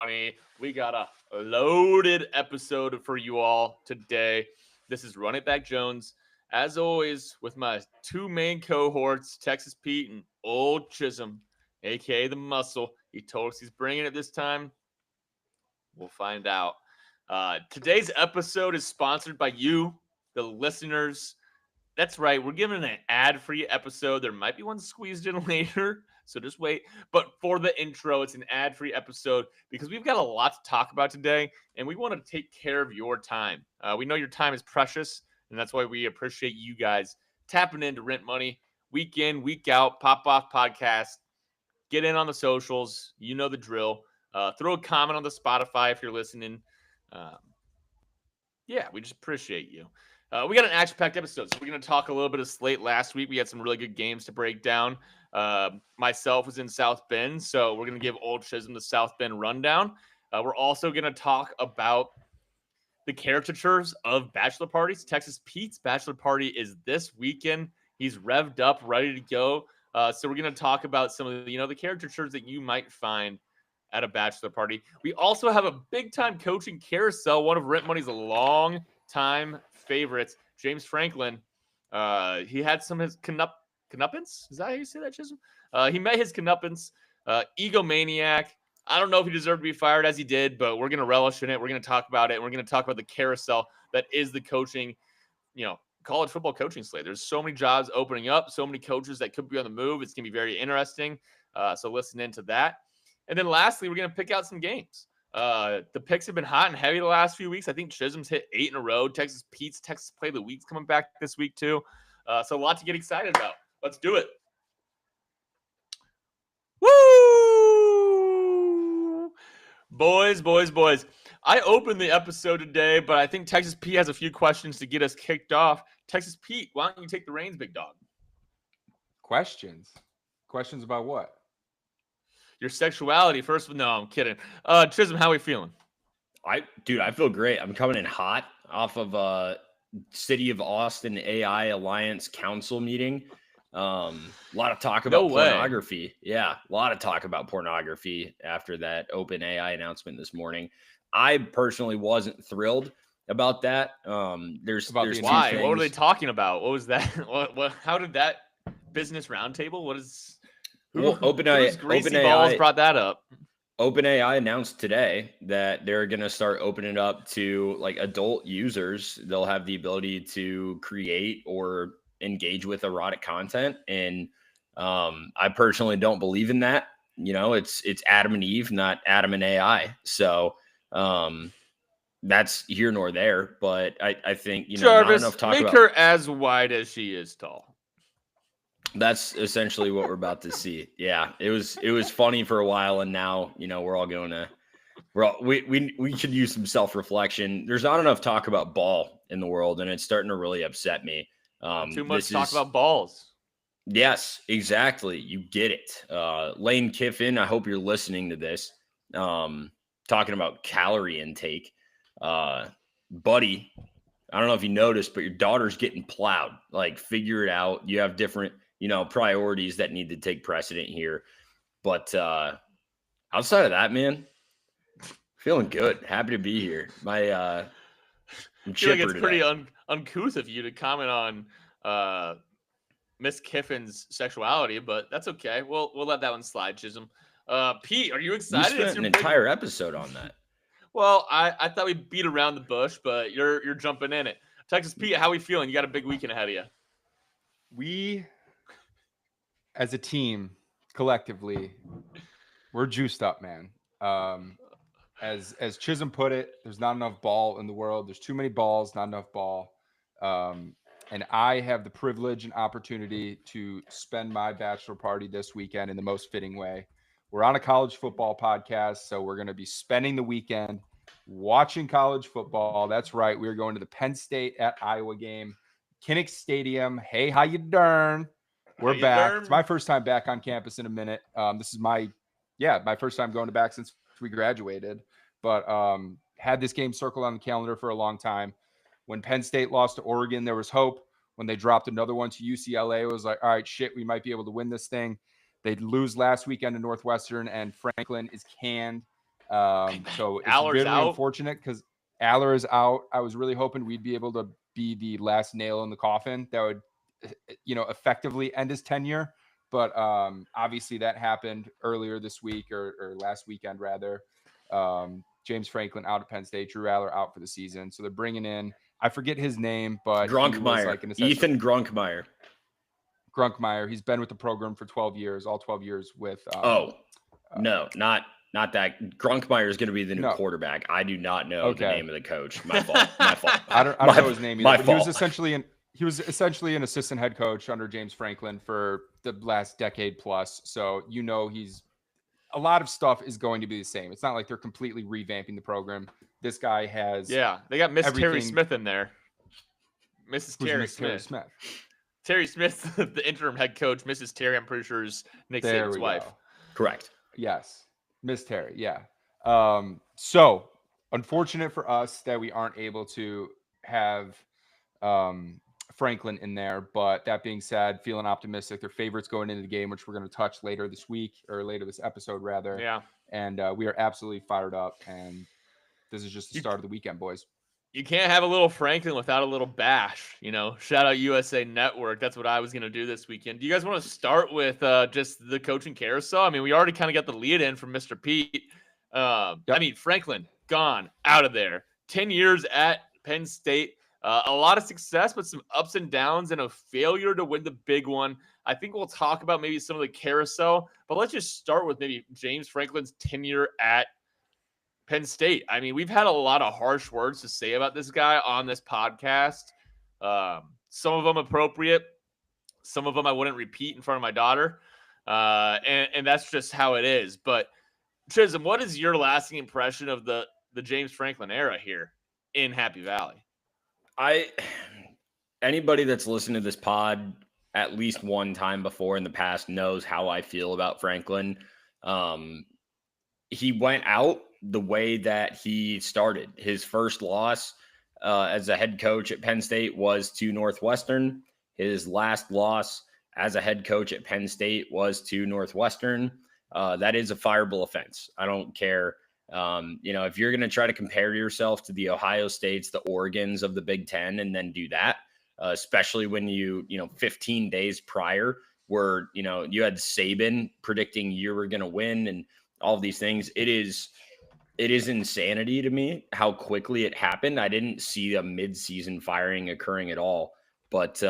Money. We got a loaded episode for you all today. This is Run It Back Jones, as always, with my two main cohorts, Texas Pete and Old Chisholm, aka the Muscle. He told us he's bringing it this time. We'll find out. Today's episode is sponsored by you, the listeners. That's right. We're giving an ad-free episode. There might be one squeezed in later, so just wait. But for the intro, it's an ad-free episode because we've got a lot to talk about today, and we want to take care of your time. We know your time is precious, and that's why we appreciate you guys tapping into Rent Money week in, week out, Pop Off Podcast. Get in on the socials. You know the drill. Throw a comment on the Spotify if you're listening. Um, yeah, we just appreciate you. We got an action-packed episode, so we're going to talk a little bit of slate last week. We had some really good games to break down. Myself was in South Bend, so we're going to give Old Chisholm the South Bend rundown. We're also going to talk about the caricatures of bachelor parties. Texas Pete's bachelor party is this weekend. He's revved up, ready to go. So we're going to talk about some of the caricatures that you might find at a bachelor party. We also have a big-time coaching carousel, one of Rent Money's long-time favorites, James Franklin. He had some of his comeuppance. Is that how you say that, Chisholm? He met his comeuppance. Egomaniac. I don't know if he deserved to be fired as he did, but we're going to relish in it. We're going to talk about it. And we're going to talk about the carousel that is the coaching, college football coaching slate. There's so many jobs opening up, so many coaches that could be on the move. It's going to be very interesting. So listen into that. And then lastly, we're going to pick out some games. The picks have been hot and heavy the last few weeks. I think Chisholm's hit 8 in a row. Texas Play of the Week's coming back this week too. So a lot to get excited about. Let's do it. Woo! Boys. I opened the episode today, but I think Texas Pete has a few questions to get us kicked off. Texas Pete, why don't you take the reins, big dog? Questions about what? Your sexuality first. No, I'm kidding. Chisholm, how are we feeling? I feel great. I'm coming in hot off of City of Austin AI Alliance Council meeting. A lot of talk about pornography. Yeah, a lot of talk about pornography after that open AI announcement this morning. I personally wasn't thrilled about that. There's why? What were they talking about? What was that? What? How did that business roundtable? What is? OpenAI brought that up. OpenAI announced today that they're going to start opening it up to like adult users. They'll have the ability to create or engage with erotic content. And I personally don't believe in that. It's Adam and Eve, not Adam and AI. So that's here nor there. But I think, Jarvis, not enough talk make about her as wide as she is tall. That's essentially what we're about to see. Yeah, it was funny for a while, and now we're all going to we could use some self-reflection. There's not enough talk about ball in the world, and it's starting to really upset me. Too much talk about balls. Yes, exactly. You get it. Lane Kiffin, I hope you're listening to this. Talking about calorie intake. Buddy, I don't know if you noticed, but your daughter's getting plowed. Like, figure it out. You have different priorities that need to take precedent here. But outside of that, man, feeling good. Happy to be here. I'm I feel like it's today. pretty uncouth of you to comment on Miss Kiffin's sexuality, but that's okay. We'll let that one slide, Chisholm. Pete, are you excited? We spent an entire episode on that. Well, I thought we beat around the bush, but you're jumping in it. Texas Pete, how are we feeling? You got a big weekend ahead of you. We, as a team, collectively, we're juiced up, man. As Chisholm put it, there's not enough ball in the world. There's too many balls, not enough ball. And I have the privilege and opportunity to spend my bachelor party this weekend in the most fitting way. We're on a college football podcast, so we're going to be spending the weekend watching college football. That's right. We're going to the Penn State at Iowa game, Kinnick Stadium. Hey, how you doing? We're back. It's my first time back on campus in a minute. This is my first time going back since we graduated, but had this game circled on the calendar for a long time. When Penn State lost to Oregon, there was hope. When they dropped another one to UCLA, it was like, all right, shit, we might be able to win this thing. They'd lose last weekend to Northwestern, and Franklin is canned. So it's Aller's very out. unfortunate because Aller is out. I was really hoping we'd be able to be the last nail in the coffin that would, effectively end his tenure. But obviously that happened earlier this week or last weekend rather. James Franklin out at Penn State, Drew Aller out for the season. So they're bringing in, I forget his name, but he was Grunkmeyer, like Ethan Grunkmeyer. Grunkmeyer. He's been with the program for 12 years, all 12 years with. No, not that. Grunkmeyer is going to be the new No. quarterback. I do not know Okay. the name of the coach. My fault. My fault. I don't know his name either. My But fault. he was essentially an assistant head coach under James Franklin for the last decade plus. So he's a lot of stuff is going to be the same. It's not like they're completely revamping the program. This guy has They got Miss Terry everything- Smith in there. Mrs. who's Terry Miss Terry Smith. Smith. Terry Smith, the interim head coach. Mrs. Terry, I'm pretty sure, is Nick Saban's wife. Go. Correct. Yes, Miss Terry. Yeah. So unfortunate for us that we aren't able to have Franklin in there. But that being said, feeling optimistic. They're favorites going into the game, which we're going to touch later this week or later this episode rather. Yeah. And we are absolutely fired up. And this is just the start of the weekend, boys. You can't have a little Franklin without a little bash, Shout out USA Network. That's what I was going to do this weekend. Do you guys want to start with just the coaching carousel? I mean, we already kind of got the lead in from Mr. Pete. I mean, Franklin, gone, out of there. 10 years at Penn State. A lot of success, but some ups and downs and a failure to win the big one. I think we'll talk about maybe some of the carousel, but let's just start with maybe James Franklin's tenure at Penn State. I mean, we've had a lot of harsh words to say about this guy on this podcast. Some of them appropriate. Some of them I wouldn't repeat in front of my daughter. And that's just how it is. But Chisholm, what is your lasting impression of the James Franklin era here in Happy Valley? Anybody that's listened to this pod at least one time before in the past knows how I feel about Franklin. He went out the way that he started. His first loss as a head coach at Penn State was to Northwestern. His last loss as a head coach at Penn State was to Northwestern. That is a fireable offense. I don't care. If you're going to try to compare yourself to the Ohio States, the Oregons of the Big Ten, and then do that, especially when 15 days prior where, you had Saban predicting you were going to win and all of these things, it is insanity to me how quickly it happened. I didn't see a mid-season firing occurring at all. But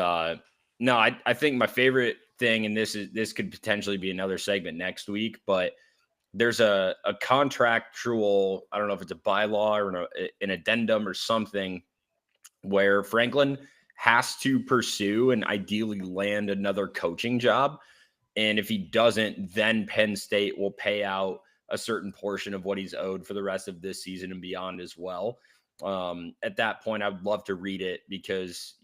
no, I think my favorite thing, and this could potentially be another segment next week, but there's a contractual, I don't know if it's a bylaw or an addendum or something, where Franklin has to pursue and ideally land another coaching job. And if he doesn't, then Penn State will pay out a certain portion of what he's owed for the rest of this season and beyond as well. At that point, I would love to read it because,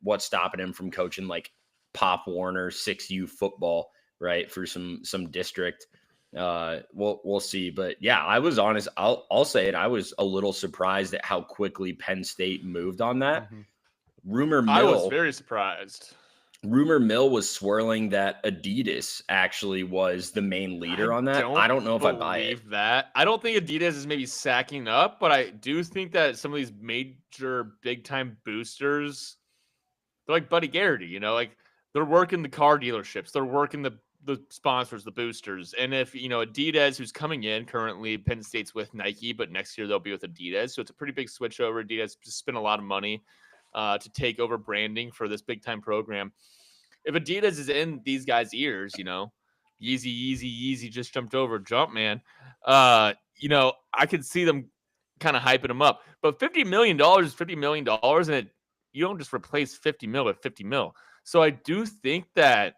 what's stopping him from coaching like Pop Warner 6U football, right? For some district. We'll see. But yeah, I was honest. I'll say it. I was a little surprised at how quickly Penn State moved on that. Mm-hmm. I was very surprised. Rumor mill was swirling that Adidas actually was the main leader on that. I don't know if I buy it. That. I don't think Adidas is maybe sacking up, but I do think that some of these major big-time boosters, they're like Buddy Garrity, like they're working the car dealerships. They're working the sponsors, the boosters. And if, Adidas, who's coming in currently, Penn State's with Nike, but next year they'll be with Adidas. So it's a pretty big switch over. Adidas just spent a lot of money to take over branding for this big-time program. If Adidas is in these guys' ears, Yeezy just jumped over Jumpman, I could see them kind of hyping him up. But $50 million is $50 million, and you don't just replace 50 mil with 50 mil. So I do think that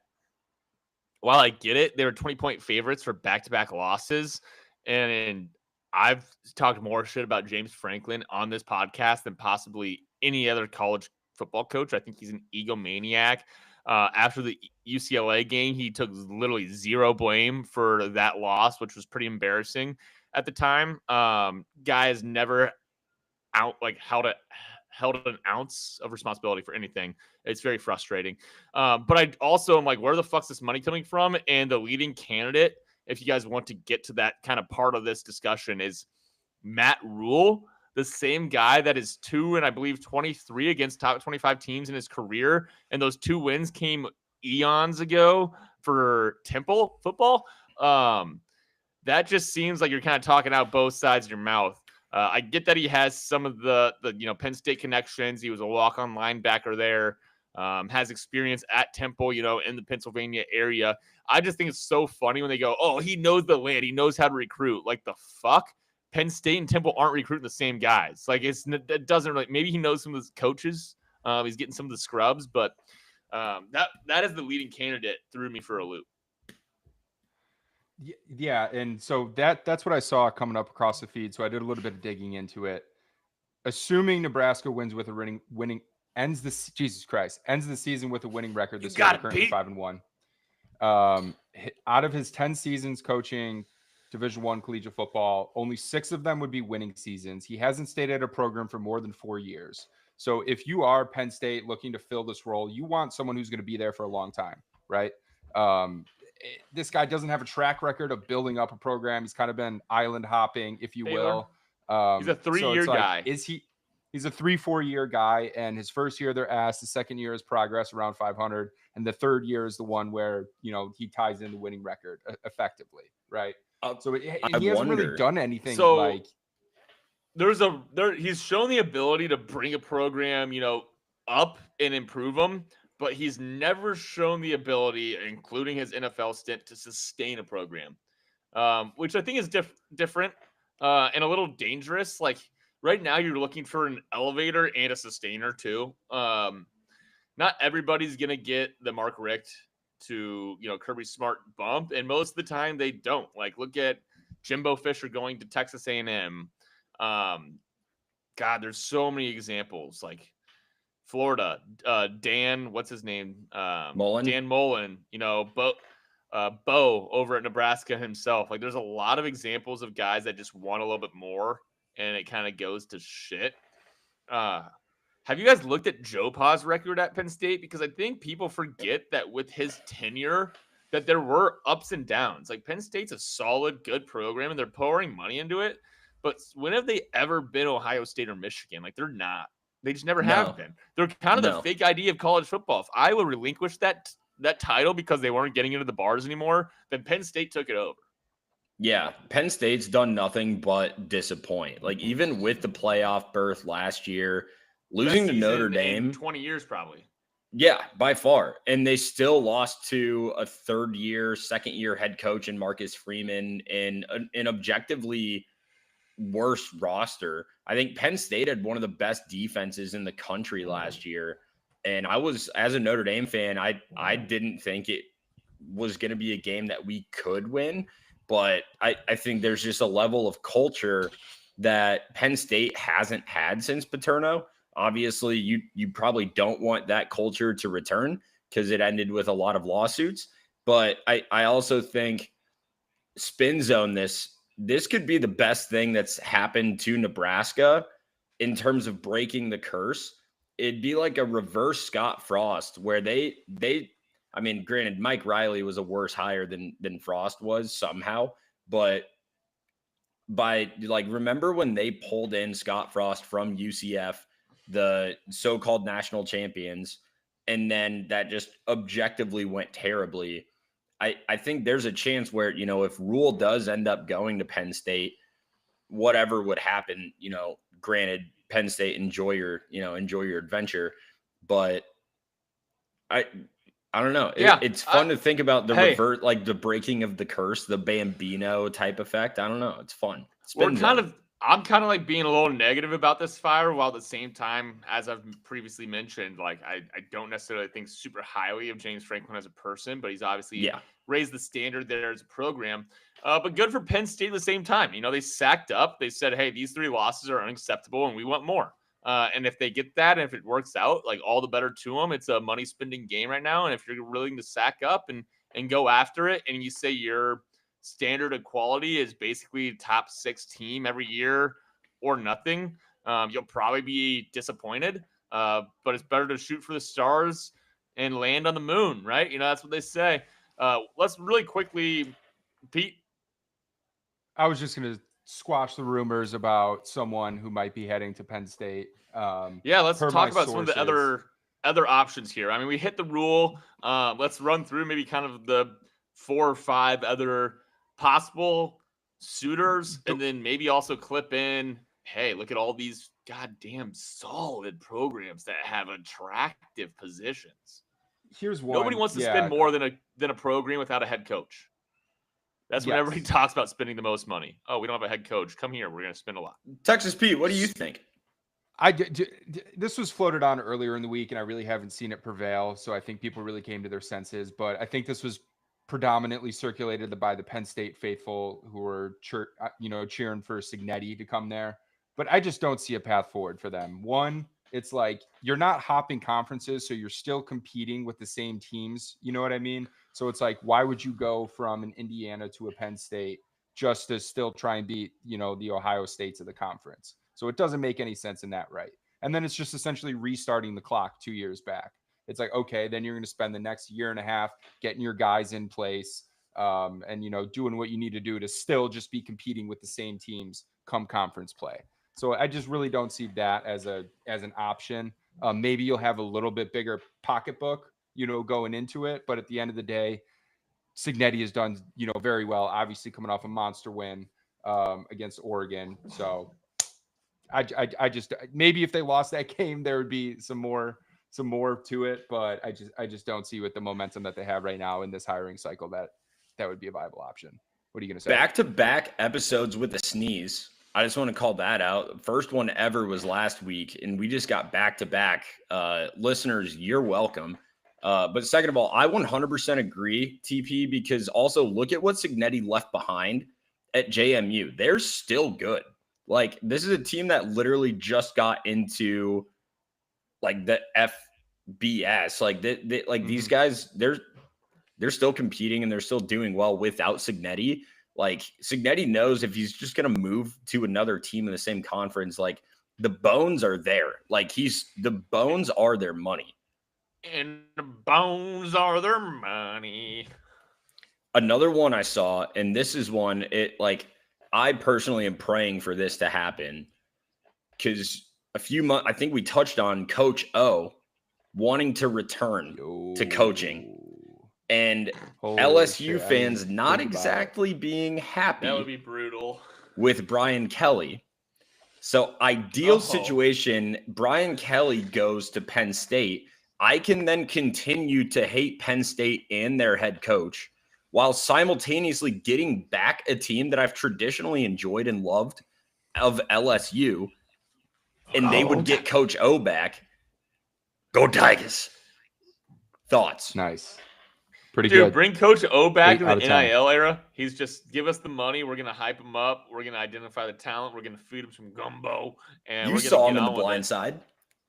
while I get it, they were 20-point favorites for back-to-back losses, and I've talked more shit about James Franklin on this podcast than possibly any other college football coach. I think he's an egomaniac. After the UCLA game, he took literally zero blame for that loss, which was pretty embarrassing at the time. Guy has never held an ounce of responsibility for anything. It's very frustrating. But I also am like, where the fuck's this money coming from? And the leading candidate if you guys want to get to that kind of part of this discussion, is Matt Rule, the same guy that is 2 and I believe 23 against top 25 teams in his career. And those 2 wins came eons ago for Temple football. That just seems like you're kind of talking out both sides of your mouth. I get that he has some of the Penn State connections. He was a walk-on linebacker there. Has experience at Temple, in the Pennsylvania area. I just think it's so funny when they go, "Oh, he knows the land. He knows how to recruit." Like, the fuck? Penn State and Temple aren't recruiting the same guys. Like, it doesn't really. Maybe he knows some of the coaches. He's getting some of the scrubs, but that is the leading candidate threw me for a loop. Yeah, and so that's what I saw coming up across the feed. So I did a little bit of digging into it. Assuming Nebraska wins with a ends the season with a winning record this year, currently 5-1. Out of his 10 seasons coaching Division I collegiate football, only 6 of them would be winning seasons. He hasn't stayed at a program for more than 4 years. So if you are Penn State looking to fill this role, you want someone who's going to be there for a long time, right? This guy doesn't have a track record of building up a program. He's kind of been island hopping, if you will. He's a 3-year guy. He's a 3-4 year guy, and his first year they're ass. The second year is progress around 500, and the third year is the one where he ties in the winning record effectively, right? So he hasn't really done anything. So he's shown the ability to bring a program, up and improve them, but he's never shown the ability, including his NFL stint, to sustain a program, which I think is different and a little dangerous. Like, right now, you're looking for an elevator and a sustainer too. Not everybody's gonna get the Mark Richt to Kirby Smart bump, and most of the time they don't. Like, look at Jimbo Fisher going to Texas A&M. God, there's so many examples. Like Florida, Dan, what's his name? Mullen. Dan Mullen. Bo over at Nebraska himself. Like, there's a lot of examples of guys that just want a little bit more, and it kind of goes to shit. Have you guys looked at Joe Pa's record at Penn State? Because I think people forget that with his tenure, that there were ups and downs. Like, Penn State's a solid, good program, and they're pouring money into it. But when have they ever been Ohio State or Michigan? Like, they're not. They just never have been. They're kind of the fake idea of college football. If Iowa relinquished that title because they weren't getting into the bars anymore, then Penn State took it over. Yeah, Penn State's done nothing but disappoint. Like, even with the playoff berth last year, losing to Notre Dame, 20 years probably. Yeah, by far. And they still lost to a second-year head coach in Marcus Freeman and an objectively worse roster. I think Penn State had one of the best defenses in the country last year. And I was, as a Notre Dame fan, I didn't think it was going to be a game that we could win. But I think there's just a level of culture that Penn State hasn't had since Paterno. Obviously, you probably don't want that culture to return because it ended with a lot of lawsuits. But I also think spin zone this could be the best thing that's happened to Nebraska in terms of breaking the curse. It'd be like a reverse Scott Frost where I mean, granted, Mike Riley was a worse hire than Frost was somehow, but remember when they pulled in Scott Frost from UCF, the so-called national champions, and then that just objectively went terribly. I think there's a chance where, if Rule does end up going to Penn State, whatever would happen, granted, Penn State, enjoy your adventure, but I don't know. It's fun to think about the breaking of the curse, the Bambino type effect. I don't know. It's fun. I'm kind of like being a little negative about this fire, while at the same time, as I've previously mentioned, like I don't necessarily think super highly of James Franklin as a person, but he's obviously raised the standard there as a program. But good for Penn State at the same time. They sacked up. They said, hey, these 3 losses are unacceptable and we want more. And if they get that, and if it works out, like, all the better to them. It's a money spending game right now. And if you're willing to sack up and go after it, and you say your standard of quality is basically top 6 team every year or nothing, you'll probably be disappointed. But it's better to shoot for the stars and land on the moon, right? That's what they say. Let's really quickly Pete? I was just going to squash the rumors about someone who might be heading to Penn State. Yeah, let's per talk my about some of the sources. other options here. I mean, we hit the rule. Let's run through maybe kind of the 4 or 5 other possible suitors, and then maybe also clip in, hey, look at all these goddamn solid programs that have attractive positions. Here's one. Nobody wants to spend more than a program without a head coach. That's when everybody Yes. talks about spending the most money. Oh, we don't have a head coach. Come here. We're going to spend a lot. Texas Pete, what do you think? This was floated on earlier in the week, and I really haven't seen it prevail. So I think people really came to their senses. But I think this was predominantly circulated by the Penn State faithful who were, cheering for Cignetti to come there. But I just don't see a path forward for them. One, it's like you're not hopping conferences, so you're still competing with the same teams. You know what I mean? So it's like, why would you go from an Indiana to a Penn State just to still try and beat, the Ohio States of the conference? So it doesn't make any sense in that right. And then it's just essentially restarting the clock 2 years back. It's like, okay, then you're going to spend the next year and a half getting your guys in place, and doing what you need to do to still just be competing with the same teams come conference play. So I just really don't see that as an option. Maybe you'll have a little bit bigger pocketbook, going into it, but at the end of the day, Cignetti has done, very well. Obviously, coming off a monster win against Oregon. So I just maybe if they lost that game, there would be some more to it, but I just don't see with the momentum that they have right now in this hiring cycle that would be a viable option. What are you going to say? Back-to-back episodes with the sneeze. I just want to call that out. First one ever was last week, and we just got back-to-back. Listeners, you're welcome. But second of all, I 100% agree, TP, because also look at what Cignetti left behind at JMU. They're still good. Like, this is a team that literally just got into, like, the FBS. Like, these guys, they're still competing and they're still doing well without Cignetti. Like, Cignetti knows if he's just going to move to another team in the same conference, like, the bones are there. Like, the bones are their money. And the bones are their money. Another one I saw, and this is one, I personally am praying for this to happen because a few months, I think we touched on Coach O wanting to return to coaching. And Holy LSU shit, fans not exactly being happy. That would be brutal. With Brian Kelly. So ideal situation, Brian Kelly goes to Penn State. I can then continue to hate Penn State and their head coach while simultaneously getting back a team that I've traditionally enjoyed and loved of LSU. And they would get Coach O back. Go Tigers. Thoughts? Nice. Pretty Dude, good. bring Coach O back to the 8 out of 10. NIL era. He's just give us the money. We're gonna hype him up. We're gonna identify the talent. We're gonna feed him some gumbo. And You we're gonna saw get him in the on with blind it. side.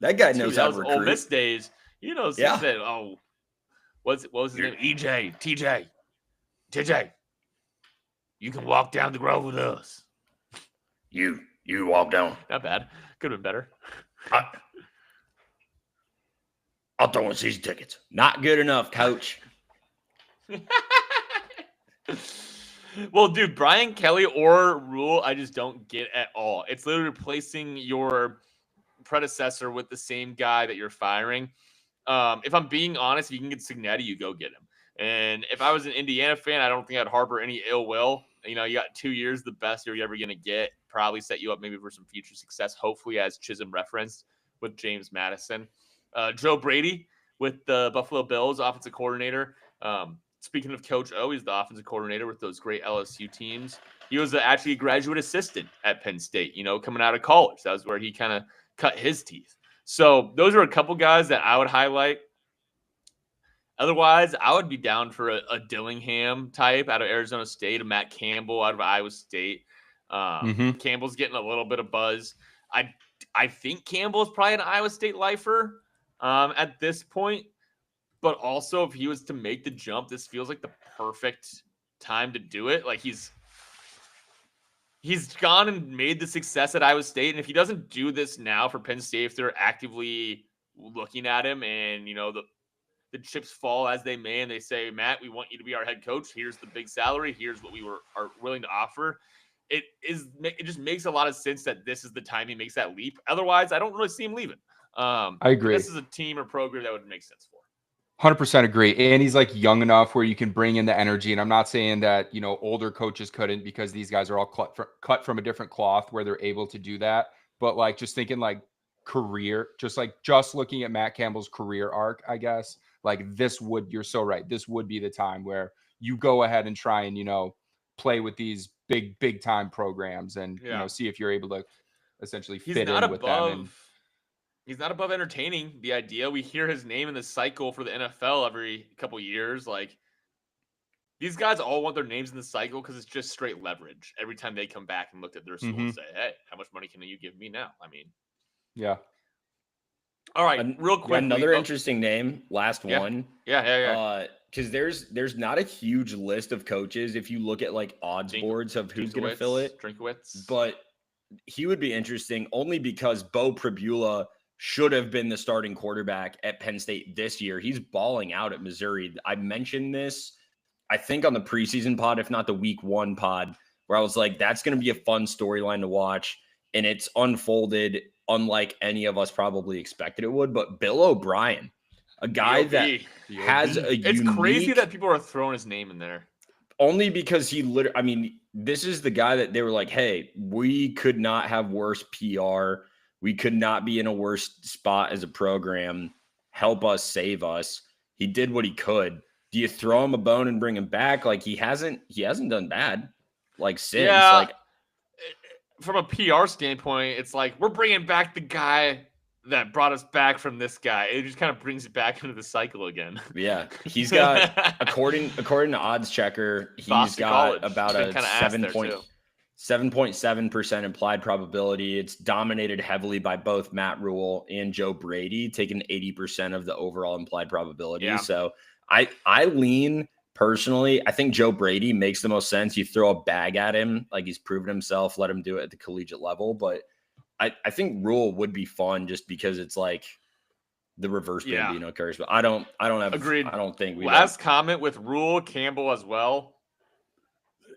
That guy knows Dude, how that to was recruit. Ole Miss days. Yeah. Said, what was his name? EJ, TJ. You can walk down the grove with us. You walk down. Not bad. Could have been better. I'll throw in season tickets. Not good enough, coach. Well, dude, Brian Kelly or Rule, I just don't get at all. It's literally replacing your predecessor with the same guy that you're firing. If I'm being honest, if you can get Cignetti, you go get him. And if I was an Indiana fan, I don't think I'd harbor any ill will. You got 2 years, the best you're ever going to get. Probably set you up maybe for some future success, hopefully, as Chisholm referenced with James Madison. Joe Brady with the Buffalo Bills offensive coordinator. Speaking of Coach O, he's the offensive coordinator with those great LSU teams. He was actually a graduate assistant at Penn State, coming out of college. That was where he kind of cut his teeth. So those are a couple guys that I would highlight. Otherwise, I would be down for a Dillingham type out of Arizona State, a Matt Campbell out of Iowa State. Campbell's getting a little bit of buzz. I think Campbell is probably an Iowa State lifer at this point. But also, if he was to make the jump, this feels like the perfect time to do it. Like he's gone and made the success at Iowa State. And if he doesn't do this now for Penn State, if they're actively looking at him and, the chips fall as they may, and they say, Matt, we want you to be our head coach. Here's the big salary. Here's what we are willing to offer. It just makes a lot of sense that this is the time he makes that leap. Otherwise, I don't really see him leaving. I agree. This is a team or program that would make sense for. 100% agree. And he's like young enough where you can bring in the energy. And I'm not saying that, older coaches couldn't, because these guys are all cut from a different cloth where they're able to do that. But like, just thinking like career, just looking at Matt Campbell's career arc, I guess, like you're so right. This would be the time where you go ahead and try and, play with these big time programs and, see if you're able to essentially fit in with them. And he's not above entertaining the idea. We hear his name in the cycle for the NFL every couple years. Like, these guys all want their names in the cycle because it's just straight leverage. Every time they come back and look at their school and say, hey, how much money can you give me now? I mean, yeah. All right, real quick. Another interesting name, last one. Yeah. Because there's not a huge list of coaches if you look at like odds boards of who's going to fill it. Drinkowitz. But he would be interesting only because Bo Pribula should have been the starting quarterback at Penn State this year. He's balling out at Missouri. I mentioned this, I think, on the preseason pod, if not the week 1 pod, where I was like, that's going to be a fun storyline to watch. And it's unfolded unlike any of us probably expected it would. But Bill O'Brien, a guy that has it's crazy that people are throwing his name in there. Only because this is the guy that they were like, hey, we could not have worse PR. We could not be in a worse spot as a program. Help us, save us. He did what he could. Do you throw him a bone and bring him back? Like, he hasn't done bad. Like, since. Yeah. Like, from a PR standpoint, it's like, we're bringing back the guy that brought us back from this guy. It just kind of brings it back into the cycle again. Yeah. He's got, according to Odds Checker, he's Boston got College. about a 7.7% implied probability. It's dominated heavily by both Matt Rule and Joe Brady, taking 80% of the overall implied probability. Yeah. So I lean personally. I think Joe Brady makes the most sense. You throw a bag at him, like he's proven himself, let him do it at the collegiate level. But I think Rule would be fun just because it's like the reverse Bambino curse. But I don't have agreed. I don't think last comment with Rule Campbell as well.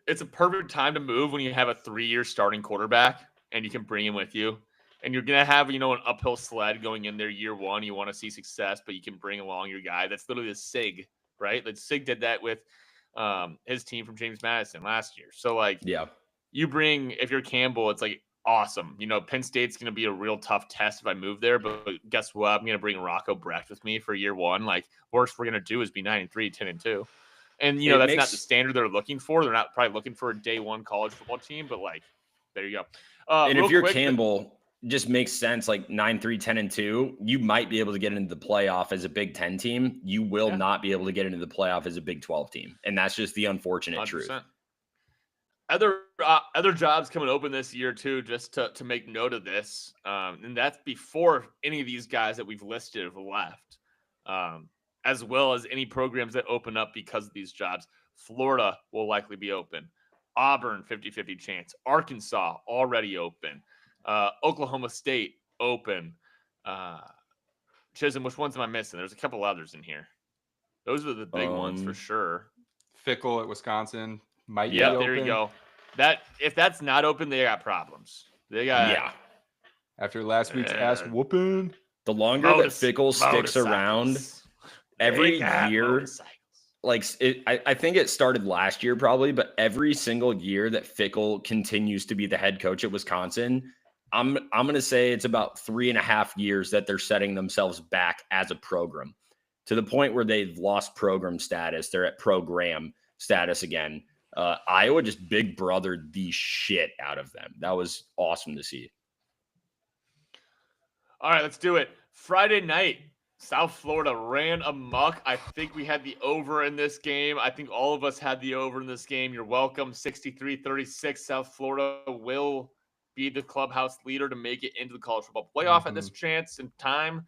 It's a perfect time to move when you have a 3-year starting quarterback and you can bring him with you. And you're going to have, an uphill sled going in there year 1. You want to see success, but you can bring along your guy. That's literally the SIG, right? Like, SIG did that with his team from James Madison last year. So, like, you bring, if you're Campbell, it's like awesome. Penn State's going to be a real tough test if I move there, but guess what? I'm going to bring Rocco Brecht with me for year 1. Like, worst we're going to do is be 9-3, 10-2. And, that's not the standard they're looking for. They're not probably looking for a day 1 college football team, but, like, there you go. And if you're Campbell, just makes sense, like 9-3, 10-2, you might be able to get into the playoff as a Big 10 team. You will not be able to get into the playoff as a Big 12 team. And that's just the unfortunate 100%. truth. Other jobs coming open this year, too, just to make note of this. And that's before any of these guys that we've listed have left. As well as any programs that open up because of these jobs. Florida will likely be open. Auburn, 50-50 chance. Arkansas, already open. Oklahoma State, open. Chisholm, which ones am I missing? There's a couple others in here. Those are the big ones for sure. Fickle at Wisconsin might be open. There you go. If that's not open, they got problems. They got After last week's ass whooping. The longer that Fickle sticks around every year, like I think it started last year probably, but every single year that Fickle continues to be the head coach at Wisconsin, I'm going to say it's about 3.5 years that they're setting themselves back as a program to the point where they've lost program status. They're at program status again. Iowa just big brothered the shit out of them. That was awesome to see. All right, let's do it. Friday night, South Florida ran amok. I think we had the over in this game. I think all of us had the over in this game. You're welcome. 63-36. South Florida will be the clubhouse leader to make it into the college football playoff at this chance and time.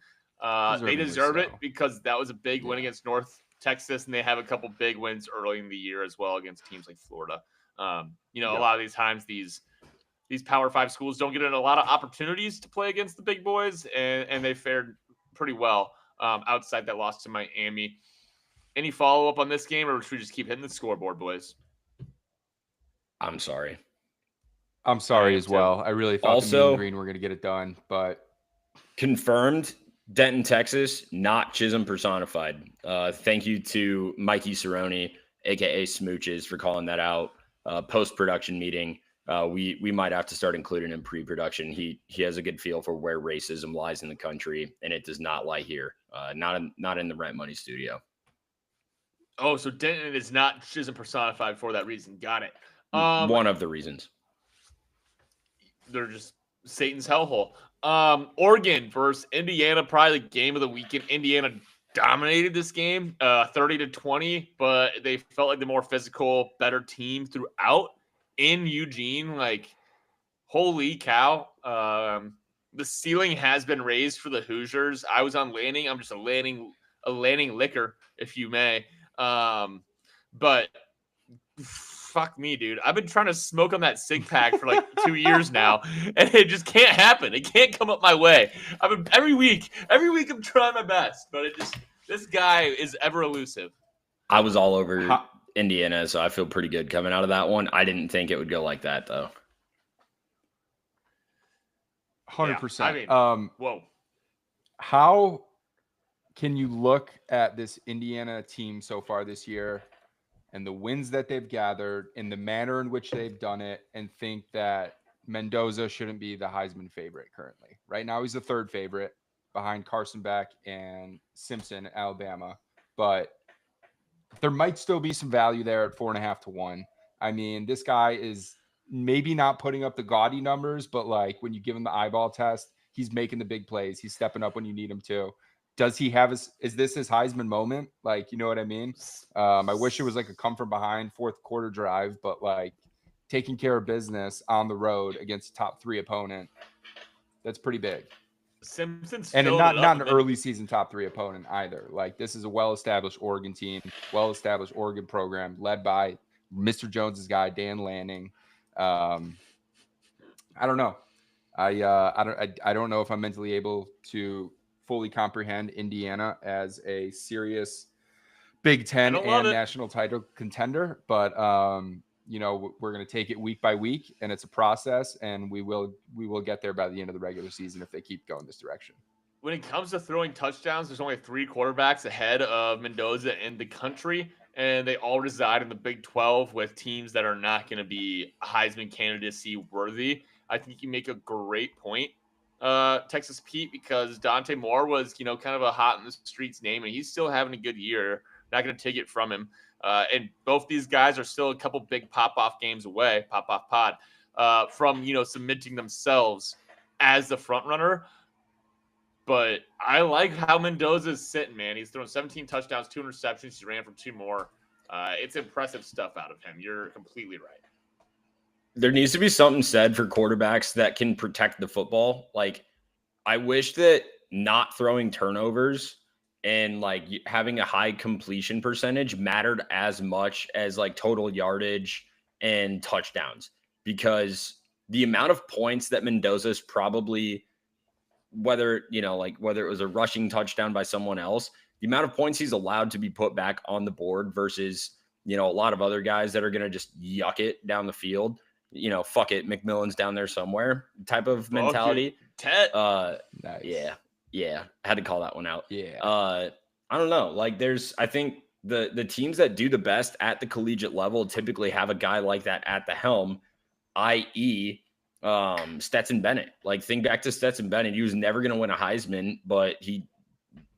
They deserve it because that was a big win against North Texas, and they have a couple big wins early in the year as well against teams like Florida. A lot of these times these Power 5 schools don't get in a lot of opportunities to play against the big boys, and they fared pretty well. outside that loss to Miami. Any follow-up on this game, or should we just keep hitting the scoreboard, boys? I'm sorry. I'm sorry as well. I really thought the Mean Green were going to get it done, but confirmed Denton, Texas, not Chisholm personified. Thank you to Mikey Cerrone, aka Smooches, for calling that out. Post-production meeting. We might have to start including in pre-production. He has a good feel for where racism lies in the country, and it does not lie here. Not in the Rent Money studio. Oh, so Denton is not Chisholm personified for that reason. Got it. One of the reasons. They're just Satan's hellhole. Oregon versus Indiana, probably the game of the weekend. Indiana dominated this game, 30-20, but they felt like the more physical, better team throughout in Eugene. Like, holy cow. The ceiling has been raised for the Hoosiers. I was on Lanning. I'm just a Lanning liquor, if you may. But fuck me, dude. I've been trying to smoke on that cig pack for like 2 years now, and it just can't happen. It can't come up my way. Every week I'm trying my best, but this guy is ever elusive. I was all over Indiana, so I feel pretty good coming out of that one. I didn't think it would go like that, though. 100%. I mean, whoa. How can you look at this Indiana team so far this year and the wins that they've gathered in the manner in which they've done it and think that Mendoza shouldn't be the Heisman favorite currently? Right now, he's the third favorite behind Carson Beck and Simpson, Alabama. But there might still be some value there at 4.5 to 1. I mean, this guy is maybe not putting up the gaudy numbers, but like when you give him the eyeball test, he's making the big plays. He's stepping up when you need him to. Does he have is this his Heisman moment? Like, you know what I mean? I wish it was like a come from behind fourth quarter drive, but like taking care of business on the road against a top 3 opponent, that's pretty big. Simpson's and not an early season top 3 opponent either. Like, this is a well-established Oregon team, well-established Oregon program led by Mr. Jones's guy, Dan Lanning. I don't know. I don't know if I'm mentally able to fully comprehend Indiana as a serious Big Ten and national title contender, but you know, we're going to take it week by week, and it's a process, and we will get there by the end of the regular season if they keep going this direction. When it comes to throwing touchdowns, there's only 3 quarterbacks ahead of Mendoza in the country, and they all reside in the Big 12 with teams that are not going to be Heisman candidacy worthy. I think you make a great point, Texas Pete, because Dante Moore was, you know, kind of a hot in the streets name, and he's still having a good year. Not going to take it from him. And both these guys are still a couple big pop-off games away, pop-off pod, from, you know, cementing themselves as the front runner. But I like how Mendoza is sitting, man. He's thrown 17 touchdowns, 2 interceptions. He ran for 2 more. It's impressive stuff out of him. You're completely right. There needs to be something said for quarterbacks that can protect the football. Like, I wish that not throwing turnovers and like having a high completion percentage mattered as much as like total yardage and touchdowns, because the amount of points that Mendoza's probably, whether it was a rushing touchdown by someone else, the amount of points he's allowed to be put back on the board versus, you know, a lot of other guys that are going to just yuck it down the field, you know, fuck it, McMillan's down there somewhere type of mentality. Nice. Yeah. I had to call that one out. Yeah. I don't know. Like, I think the teams that do the best at the collegiate level typically have a guy like that at the helm, i.e., Stetson Bennett. Like, think back to Stetson Bennett. He was never going to win a Heisman, but he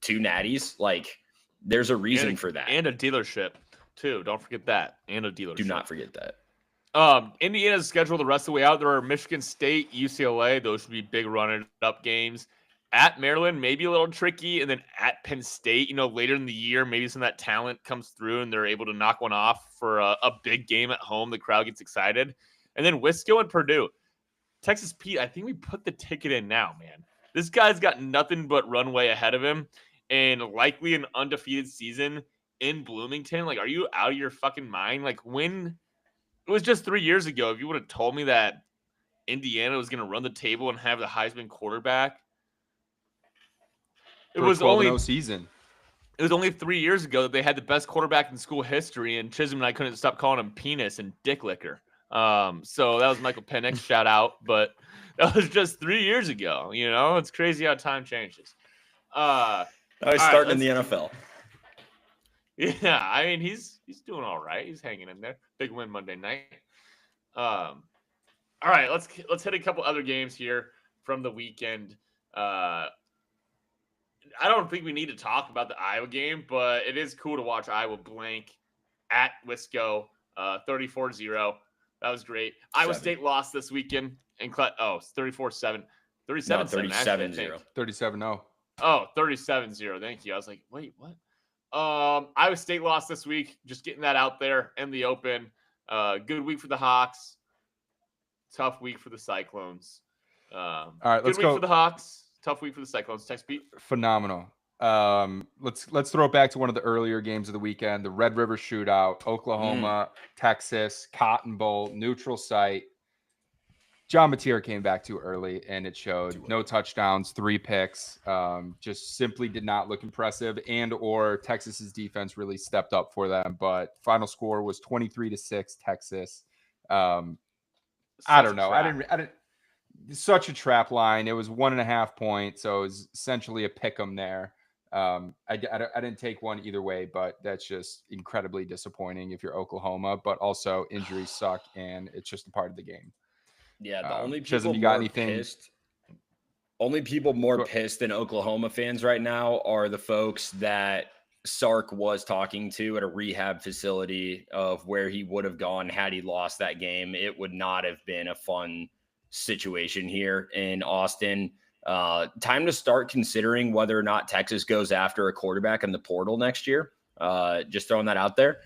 2 natties. Like, there's a reason for that. And a dealership, too. Don't forget that. And a dealership. Do not forget that. Indiana's scheduled the rest of the way out. There are Michigan State, UCLA. Those should be big run-it-up games. At Maryland, maybe a little tricky. And then at Penn State, you know, later in the year, maybe some of that talent comes through and they're able to knock one off for a big game at home. The crowd gets excited. And then Wisco and Purdue. Texas Pete, I think we put the ticket in now, man. This guy's got nothing but runway ahead of him and likely an undefeated season in Bloomington. Like, are you out of your fucking mind? Like, when it was just 3 years ago, if you would have told me that Indiana was going to run the table and have the Heisman quarterback, It was 12-0 season. It was only 3 years ago that they had the best quarterback in school history, and Chisholm and I couldn't stop calling him penis and dick licker. So that was Michael Penix, shout out, but that was just 3 years ago. It's crazy how time changes. Now he's starting in the NFL. Yeah, I mean he's doing all right. He's hanging in there. Big win Monday night. All right, let's hit a couple other games here from the weekend. I don't think we need to talk about the Iowa game, but it is cool to watch Iowa blank at Wisco 34-0. That was great. Iowa State lost this weekend. And 34-7. 37-7. 37-0. 37-0. Oh, 37-0. Thank you. I was like, wait, what? Iowa State lost this week. Just getting that out there in the open. Good week for the Hawks. Tough week for the Cyclones. All right, let's good go. week for the Hawks. Tough week for the Cyclones. Text Pete. Phenomenal. Let's throw it back to one of the earlier games of the weekend, the Red River Shootout, Oklahoma, Texas, Cotton Bowl, neutral site. John Mateer came back too early, and it showed. No touchdowns, 3 picks. Just simply did not look impressive, or Texas's defense really stepped up for them. But final score was 23-6 Texas. I don't know. I didn't. Such a trap line. It was 1.5 points, so it was essentially a pick 'em there. I didn't take one either way, but that's just incredibly disappointing if you're Oklahoma. But also injuries suck, and it's just a part of the game. Yeah, the only people Chisholm, you got anything? Only people more pissed than Oklahoma fans right now are the folks that Sark was talking to at a rehab facility of where he would have gone had he lost that game. It would not have been a fun situation here in Austin. Time to start considering whether or not Texas goes after a quarterback in the portal next year. Just throwing that out there.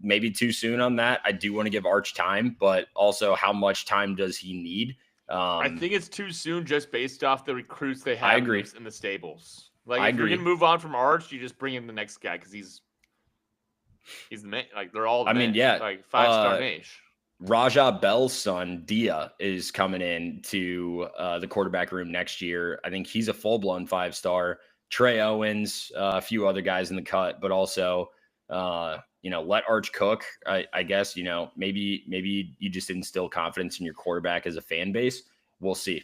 Maybe too soon on that. I do want to give Arch time, but also how much time does he need? I think it's too soon just based off the recruits they have in the stables. Like, if you're going to move on from Arch, you just bring in the next guy because he's the man. Like, they're all the man. Yeah. Like, 5-star Nash. Raja Bell's son, Dia, is coming in to the quarterback room next year. I think he's a full-blown 5-star. Trey Owens, a few other guys in the cut, but also, let Arch cook. I guess, maybe you just instill confidence in your quarterback as a fan base. We'll see.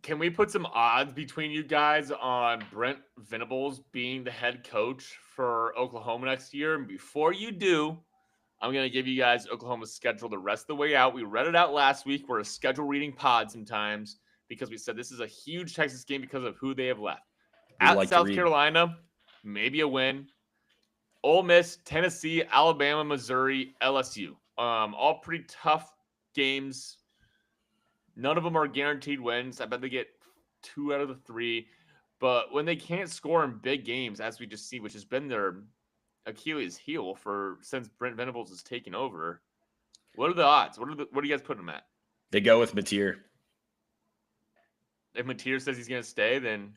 Can we put some odds between you guys on Brent Venables being the head coach for Oklahoma next year? And before you do, I'm going to give you guys Oklahoma's schedule the rest of the way out. We read it out last week. We're a schedule reading pod sometimes because we said this is a huge Texas game because of who they have left. At South Carolina, maybe a win. Ole Miss, Tennessee, Alabama, Missouri, LSU. All pretty tough games. None of them are guaranteed wins. I bet they get 2 out of the 3. But when they can't score in big games, as we just see, which has been their Achilles heel since Brent Venables has taken over, what are the odds? What do you guys put them at? They go with Mateer. If Mateer says he's going to stay, then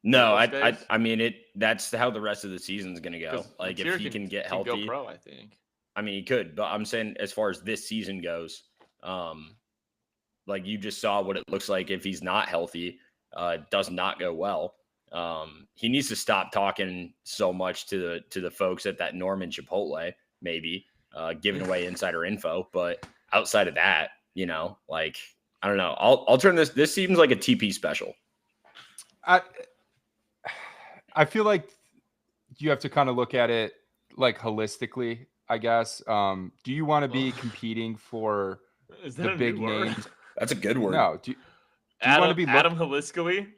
no. I mean that's how the rest of the season's going to go. Like, Mateer if he can get healthy, go pro, I think. I mean, he could, but I'm saying as far as this season goes, like you just saw what it looks like if he's not healthy. It does not go well. He needs to stop talking so much to the folks at that Norman Chipotle, maybe giving away insider info. But outside of that, like, I don't know. I'll turn this. This seems like a TP special. I feel like you have to kind of look at it like holistically, I guess. Do you want to be competing for the big names? That's a good word. No. Do you want to be Adam holistically?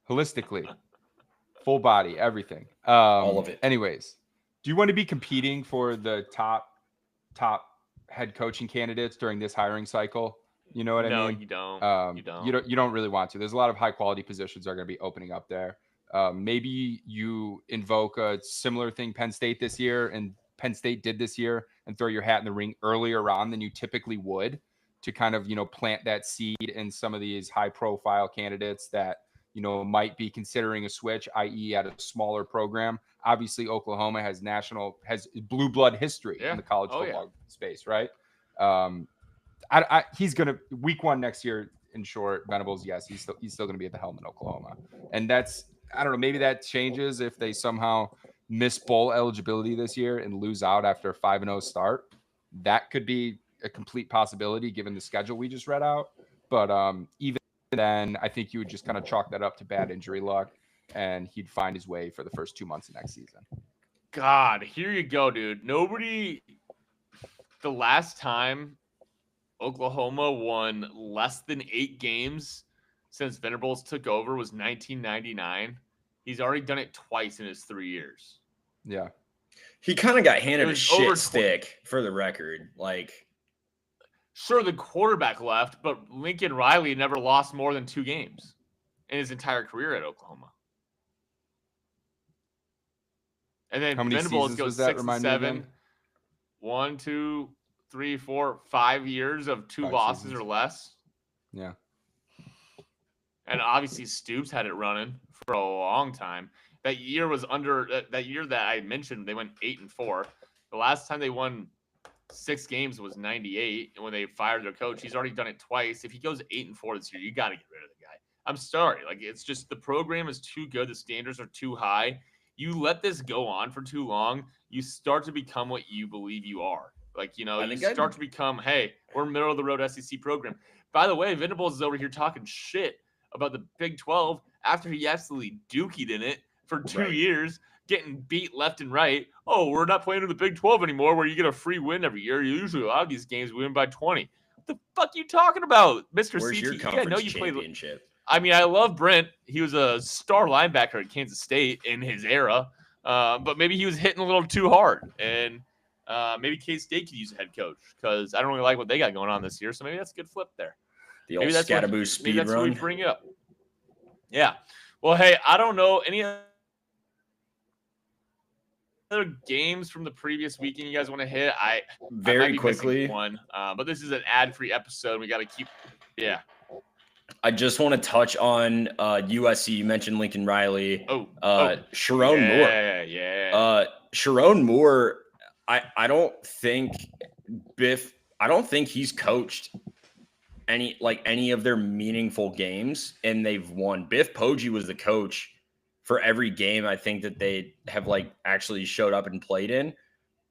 Holistically, full body, everything, all of it. Anyways, do you want to be competing for the top head coaching candidates during this hiring cycle? You know what I mean? No, you don't. You don't really want to. There's a lot of high quality positions that are going to be opening up there. Maybe you invoke a similar thing Penn State this year, and Penn State did this year, and throw your hat in the ring earlier on than you typically would to kind of plant that seed in some of these high profile candidates that might be considering a switch, i.e. at a smaller program. Obviously, Oklahoma has blue blood history in the college football space, right? He's going to week 1 next year. in short, Venables, yes, he's still going to be at the helm in Oklahoma. And that's, I don't know, maybe that changes if they somehow miss bowl eligibility this year and lose out after a 5-0 start. That could be a complete possibility given the schedule we just read out. But even then, I think you would just kind of chalk that up to bad injury luck, and he'd find his way for the first 2 months of next season. God, here you go, dude. The last time Oklahoma won less than 8 games since Venables took over was 1999. He's already done it twice in his 3 years. Yeah. He kind of got handed a shit stick, for the record. Like, sure, the quarterback left, but Lincoln Riley never lost more than 2 games in his entire career at Oklahoma. And then Venables goes 6 and 7. 1, 2, 3, 4, 5 years of 2 losses seasons or less. Yeah. And obviously Stoops had it running for a long time. That year that I mentioned, they went 8 and 4. The last time they won 6 games was 98 when they fired their coach. He's already done it twice. If he goes 8 and 4 this year, you got to get rid of the guy. I'm sorry. Like, it's just the program is too good. The standards are too high. You let this go on for too long, you start to become what you believe you are. Like, you start to become, hey, we're middle of the road SEC program. By the way, Venables is over here talking shit about the Big 12 after he absolutely dookied in it for 2 years, getting beat left and right. Oh, we're not playing in the Big 12 anymore where you get a free win every year. Usually a lot of these games we win by 20. What the fuck are you talking about, Mr. Where's CT? your conference championship? I mean, I love Brent. He was a star linebacker at Kansas State in his era, but maybe he was hitting a little too hard. And maybe K-State could use a head coach because I don't really like what they got going on this year. So maybe that's a good flip there. The old Scatterboo speed run. That's what we bring up. Yeah. Well, hey, I don't know any other games from the previous weekend you guys want to hit. I very quickly one, but this is an ad-free episode. We got to keep. Yeah. I just want to touch on USC. You mentioned Lincoln Riley. Sharon Moore. Yeah. Sharon Moore. I don't think Biff. I don't think he's coached any of their meaningful games, and they've won. Biff Poggi was the coach for every game I think that they have actually showed up and played in.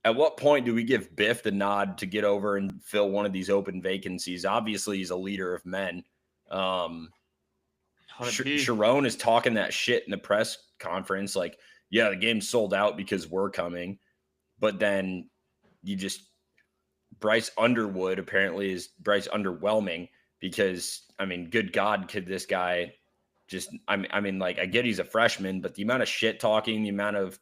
At what point do we give Biff the nod to get over and fill one of these open vacancies? Obviously, he's a leader of men. Sharon is talking that shit in the press conference. Like, yeah, the game's sold out because we're coming. But then Bryce Underwood apparently is Bryce underwhelming because, I mean, good God, could this guy I get he's a freshman, but the amount of shit talking, the amount of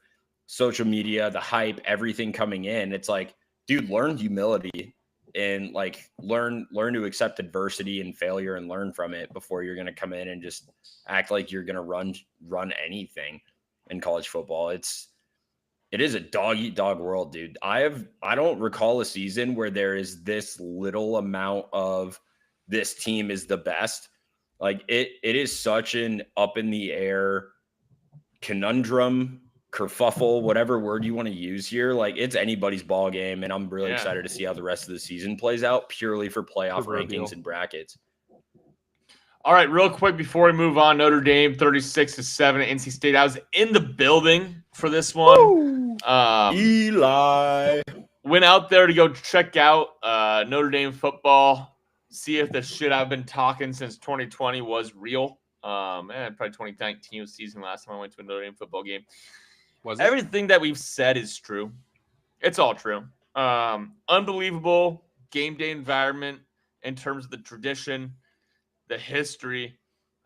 social media, the hype, everything coming in, it's like, dude, learn humility and learn to accept adversity and failure and learn from it before you're going to come in and just act like you're going to run anything in college football. It is a dog eat dog world, dude. I don't recall a season where there is this little amount of this team is the best. Like it is such an up in the air conundrum, kerfuffle, whatever word you want to use here. Like it's anybody's ball game. And I'm really excited to see how the rest of the season plays out purely for playoff rankings and brackets. All right, real quick before we move on, Notre Dame 36-7 at NC State. I was in the building for this one. Eli went out there to go check out Notre Dame football, see if the shit I've been talking since 2020 was real. Probably 2019 was season last time I went to a Notre Dame football game. Everything that we've said is true. It's all true. Unbelievable game day environment in terms of the tradition, the history,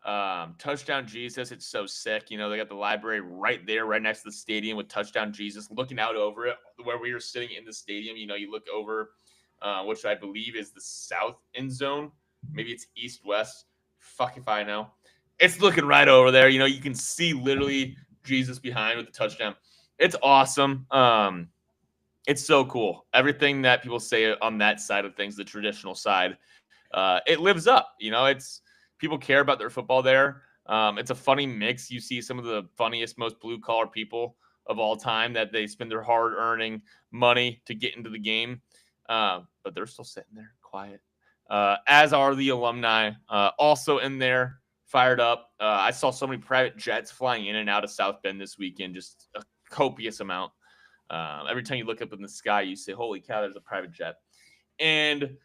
Touchdown Jesus. It's so sick. You know, they got the library right there, right next to the stadium with Touchdown Jesus, looking out over it where we were sitting in the stadium. You know, you look over, which I believe is the south end zone. Maybe it's east-west. Fuck if I know. It's looking right over there. You know, you can see literally Jesus behind with the touchdown. It's awesome. It's so cool. Everything that people say on that side of things, the traditional side, it lives up. You know, it's people care about their football there. It's a funny mix. You see some of the funniest, most blue-collar people of all time that they spend their hard-earning money to get into the game, but they're still sitting there quiet. as are the alumni. Also in there, fired up. I saw so many private jets flying in and out of South Bend this weekend, just a copious amount. Every time you look up in the sky, you say, holy cow, there's a private jet. And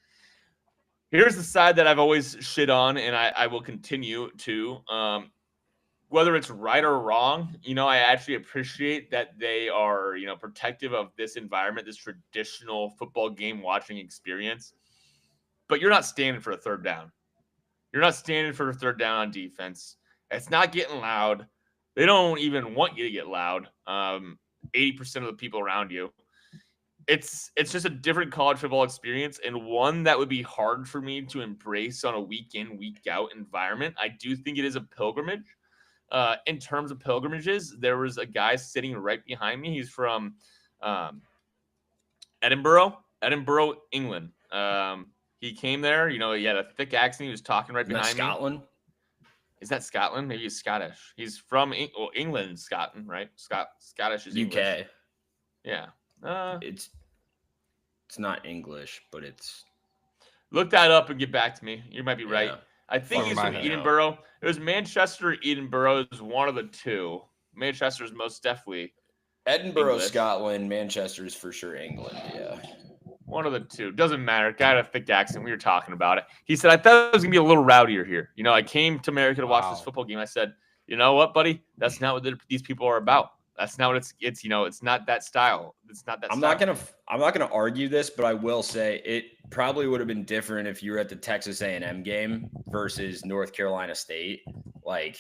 here's the side that I've always shit on, and I will continue to. Whether it's right or wrong, I actually appreciate that they are, protective of this environment, this traditional football game watching experience. But you're not standing for a third down. You're not standing for a third down on defense. It's not getting loud. They don't even want you to get loud. 80% of the people around you. It's just a different college football experience, and one that would be hard for me to embrace on a week in, week out environment. I do think it is a pilgrimage. In terms of pilgrimages, there was a guy sitting right behind me. He's from Edinburgh, England. He came there. He had a thick accent. He was talking right Isn't that behind me. Scotland? Is that Scotland? Maybe he's Scottish. He's from England, Scotland, right? Scottish is English. UK. Yeah. It's not English, but it's. Look that up and get back to me. You might be right. Yeah. I think he's from Fuck, Edinburgh. It was Manchester or Edinburgh. It was one of the two. Manchester is most definitely Edinburgh, English. Scotland. Manchester is for sure England. Yeah. One of the two. Doesn't matter. Guy had a thick accent. We were talking about it. He said, I thought it was going to be a little rowdier here. I came to America to watch this football game. I said, you know what, buddy? That's not what these people are about. That's not what it's it's not that style. It's not that I'm style. not gonna argue this, but I will say it probably would have been different if you were at the Texas A&M game versus North Carolina State. Like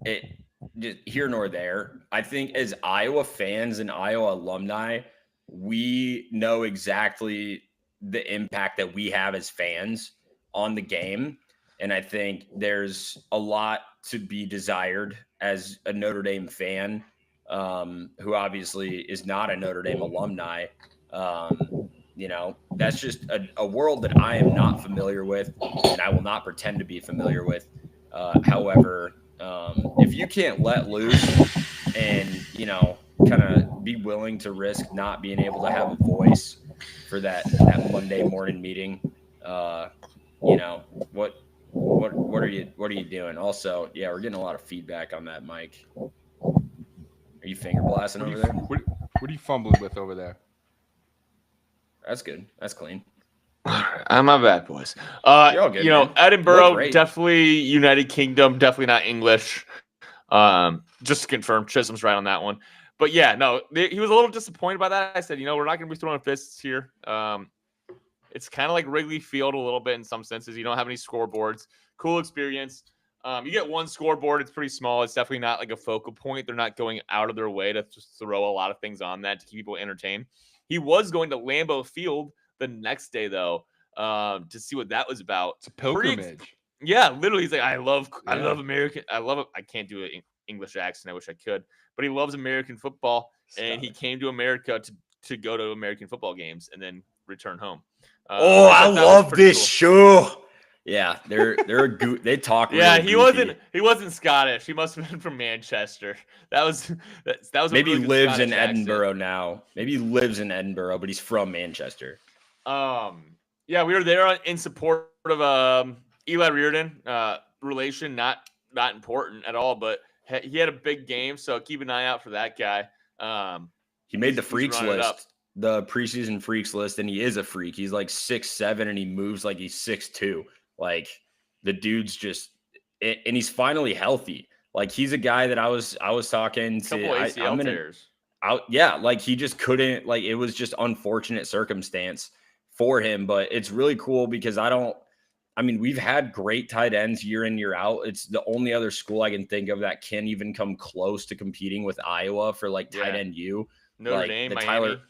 it just here nor there. I think as Iowa fans and Iowa alumni, we know exactly the impact that we have as fans on the game. And I think there's a lot to be desired as a Notre Dame fan, who obviously is not a Notre Dame alumni. That's just a world that I am not familiar with, and I will not pretend to be familiar with. However, if you can't let loose and, kind of be willing to risk not being able to have a voice for that Monday morning meeting, what are you doing? Also, yeah, we're getting a lot of feedback on that mic. Are you finger blasting over there? What are you fumbling with over there? That's good. That's clean. I'm my bad, boys. You're all good, man. Edinburgh, definitely United Kingdom, definitely not English. Just to confirm, Chisholm's right on that one. But yeah, no, he was a little disappointed by that. I said, we're not going to be throwing fists here. It's kind of like Wrigley Field a little bit in some senses. You don't have any scoreboards. Cool experience. You get one scoreboard. It's pretty small. It's definitely not like a focal point. They're not going out of their way to just throw a lot of things on that to keep people entertained. He was going to Lambeau Field the next day, though, to see what that was about. It's a pilgrimage. Yeah, literally. He's like, I love American. I love it. I can't do an English accent. I wish I could. But he loves American football, and he came to America to go to American football games and then return home. I love this show. Yeah, they're they talk. Yeah, he wasn't Scottish. He must have been from Manchester. That was maybe really he lives Scottish in Edinburgh now. Maybe he lives in Edinburgh, but he's from Manchester. Yeah, we were there in support of Eli Reardon. Relation not important at all, but he had a big game, so keep an eye out for that guy. He made the freaks list. The preseason freaks list, and he is a freak. He's like 6'7", and he moves like he's 6'2". Like the dude's just, and he's finally healthy. Like he's a guy that I was talking to. Couple ACL tears. Yeah, like he just couldn't. Like it was just unfortunate circumstance for him, but it's really cool because we've had great tight ends year in, year out. It's the only other school I can think of that can even come close to competing with Iowa for like tight end U. Notre Dame, Miami.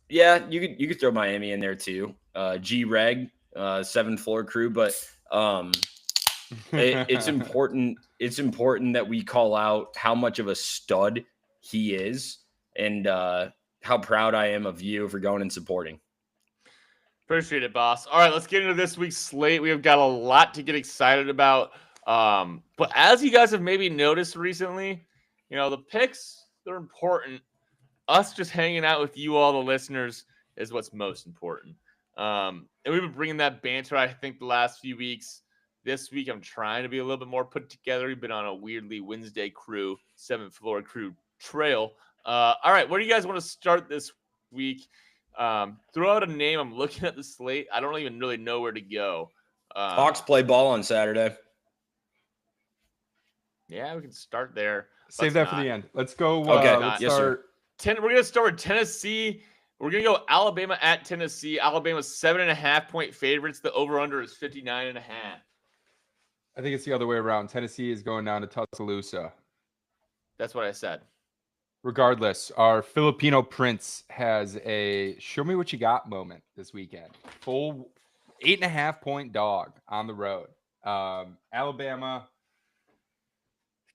Yeah, you could throw Miami in there too. G-Reg, 7th floor crew, but it's important. It's important that we call out how much of a stud he is, and how proud I am of you for going and supporting. Appreciate it, boss. All right, let's get into this week's slate. We have got a lot to get excited about. But as you guys have maybe noticed recently, the picks, they're important. Us just hanging out with you all, the listeners, is what's most important. And we've been bringing that banter, I think, the last few weeks. This week, I'm trying to be a little bit more put together. We've been on a weirdly Wednesday crew, 7th floor crew trail. All right, where do you guys want to start this week? Throw out a name. I'm looking at the slate. I don't even really know where to go. Hawks play ball on Saturday. Yeah, we can start there. Save that for the end. Let's go. Okay. Let's Yes, start. We're going to start with Tennessee. We're going to go Alabama at Tennessee. Alabama's 7.5-point favorites. The over-under is 59.5. I think it's the other way around. Tennessee is going down to Tuscaloosa. That's what I said. Regardless, our Filipino prince has a show me what you got moment this weekend. Full 8.5-point dog on the road. Alabama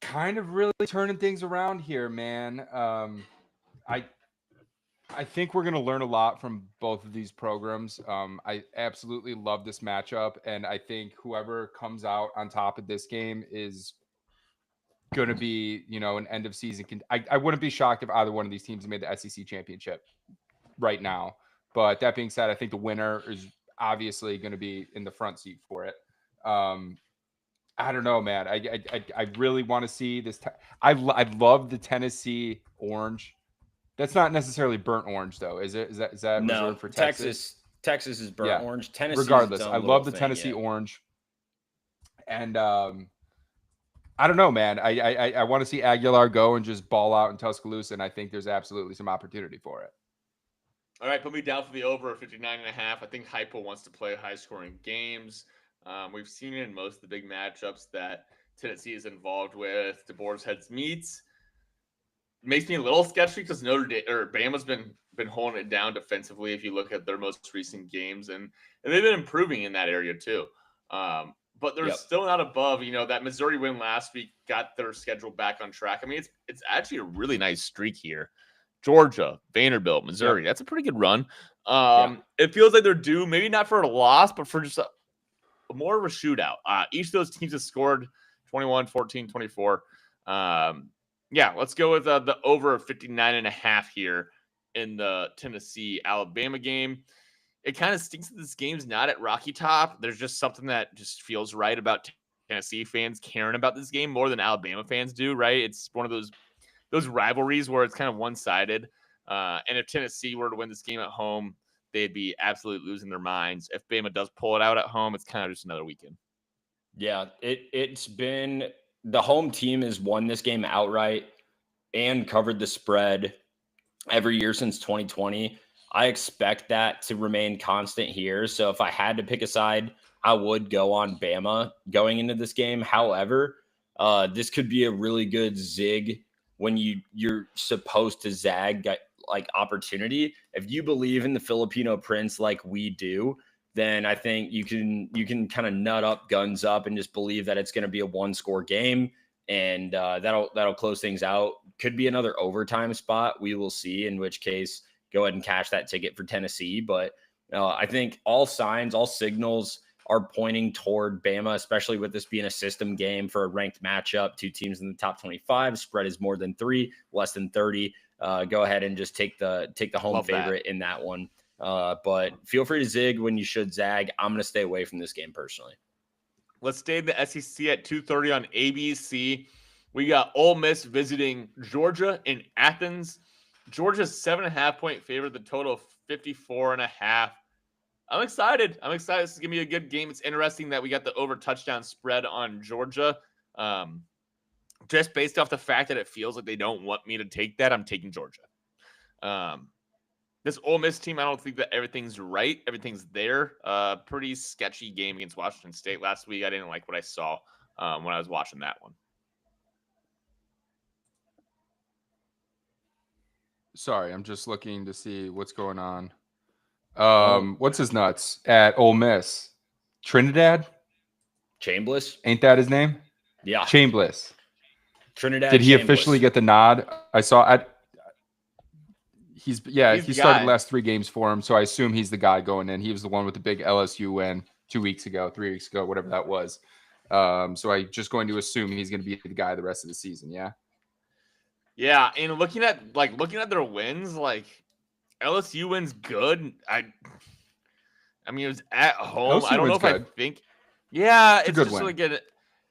kind of really turning things around here, man. I think we're going to learn a lot from both of these programs. I absolutely love this matchup, and I think whoever comes out on top of this game is going to be, an end of season. I wouldn't be shocked if either one of these teams made the SEC championship right now. But that being said, I think the winner is obviously going to be in the front seat for it. I don't know, man. I really want to see this. I love the Tennessee orange. That's not necessarily burnt orange, though, is it? Is that No, reserved for Texas? Texas is burnt orange. Tennessee. Regardless, I love the Tennessee orange, and I don't know, man. I want to see Aguilar go and just ball out in Tuscaloosa, and I think there's absolutely some opportunity for it. All right, put me down for the over 59.5. I think Hypo wants to play high-scoring games. We've seen it in most of the big matchups that Tennessee is involved with. DeBoer's heads meets. Makes me a little sketchy because Bama's been holding it down defensively. If you look at their most recent games, and they've been improving in that area too. But they're still not above. That Missouri win last week got their schedule back on track. I mean, it's actually a really nice streak here. Georgia, Vanderbilt, Missouri. That's a pretty good run. It feels like they're due, maybe not for a loss, but for just more of a shootout. Each of those teams has scored 21, 14, 24. Let's go with the over 59.5 here in the Tennessee-Alabama game. It kind of stinks that this game's not at Rocky Top. There's just something that just feels right about Tennessee fans caring about this game more than Alabama fans do, right? It's one of those rivalries where it's kind of one-sided. And if Tennessee were to win this game at home, they'd be absolutely losing their minds. If Bama does pull it out at home, it's kind of just another weekend. Yeah, it's been the home team has won this game outright and covered the spread every year since 2020. I expect that to remain constant here. So if I had to pick a side, I would go on Bama going into this game. However, this could be a really good zig when you're supposed to zag like opportunity. If you believe in the Filipino Prince like we do, then I think you can kind of nut up, guns up, and just believe that it's going to be a one-score game, and that'll close things out. Could be another overtime spot. We will see, in which case go ahead and cash that ticket for Tennessee. But I think all signs, all signals are pointing toward Bama, especially with this being a system game for a ranked matchup. Two teams in the top 25. Spread is more than 3, less than 30. Go ahead and just take the home favorite in that one. But feel free to zig when you should zag. I'm going to stay away from this game personally. Let's stay in the SEC at 2:30 on ABC. We got Ole Miss visiting Georgia in Athens. Georgia's 7.5-point favorite, the total of 54.5. I'm excited. This is going to be a good game. It's interesting that we got the over touchdown spread on Georgia. Just based off the fact that it feels like they don't want me to take that, I'm taking Georgia. This Ole Miss team, I don't think that everything's right. Everything's there. Pretty sketchy game against Washington State last week. I didn't like what I saw when I was watching that one. Sorry, I'm just looking to see what's going on. What's his nuts at Ole Miss? Trinidad? Chambliss? Ain't that his name? Yeah. Chambliss. Trinidad. Did he officially get the nod? I saw he started the last 3 games for him, so I assume he's the guy going in. He was the one with the big LSU win 3 weeks ago, whatever that was. So I just going to assume he's going to be the guy the rest of the season, yeah? Yeah, and looking at their wins, like LSU wins good. I mean, it was at home. LSU I don't know win's if good. I think. Yeah, It's a it's good just win. like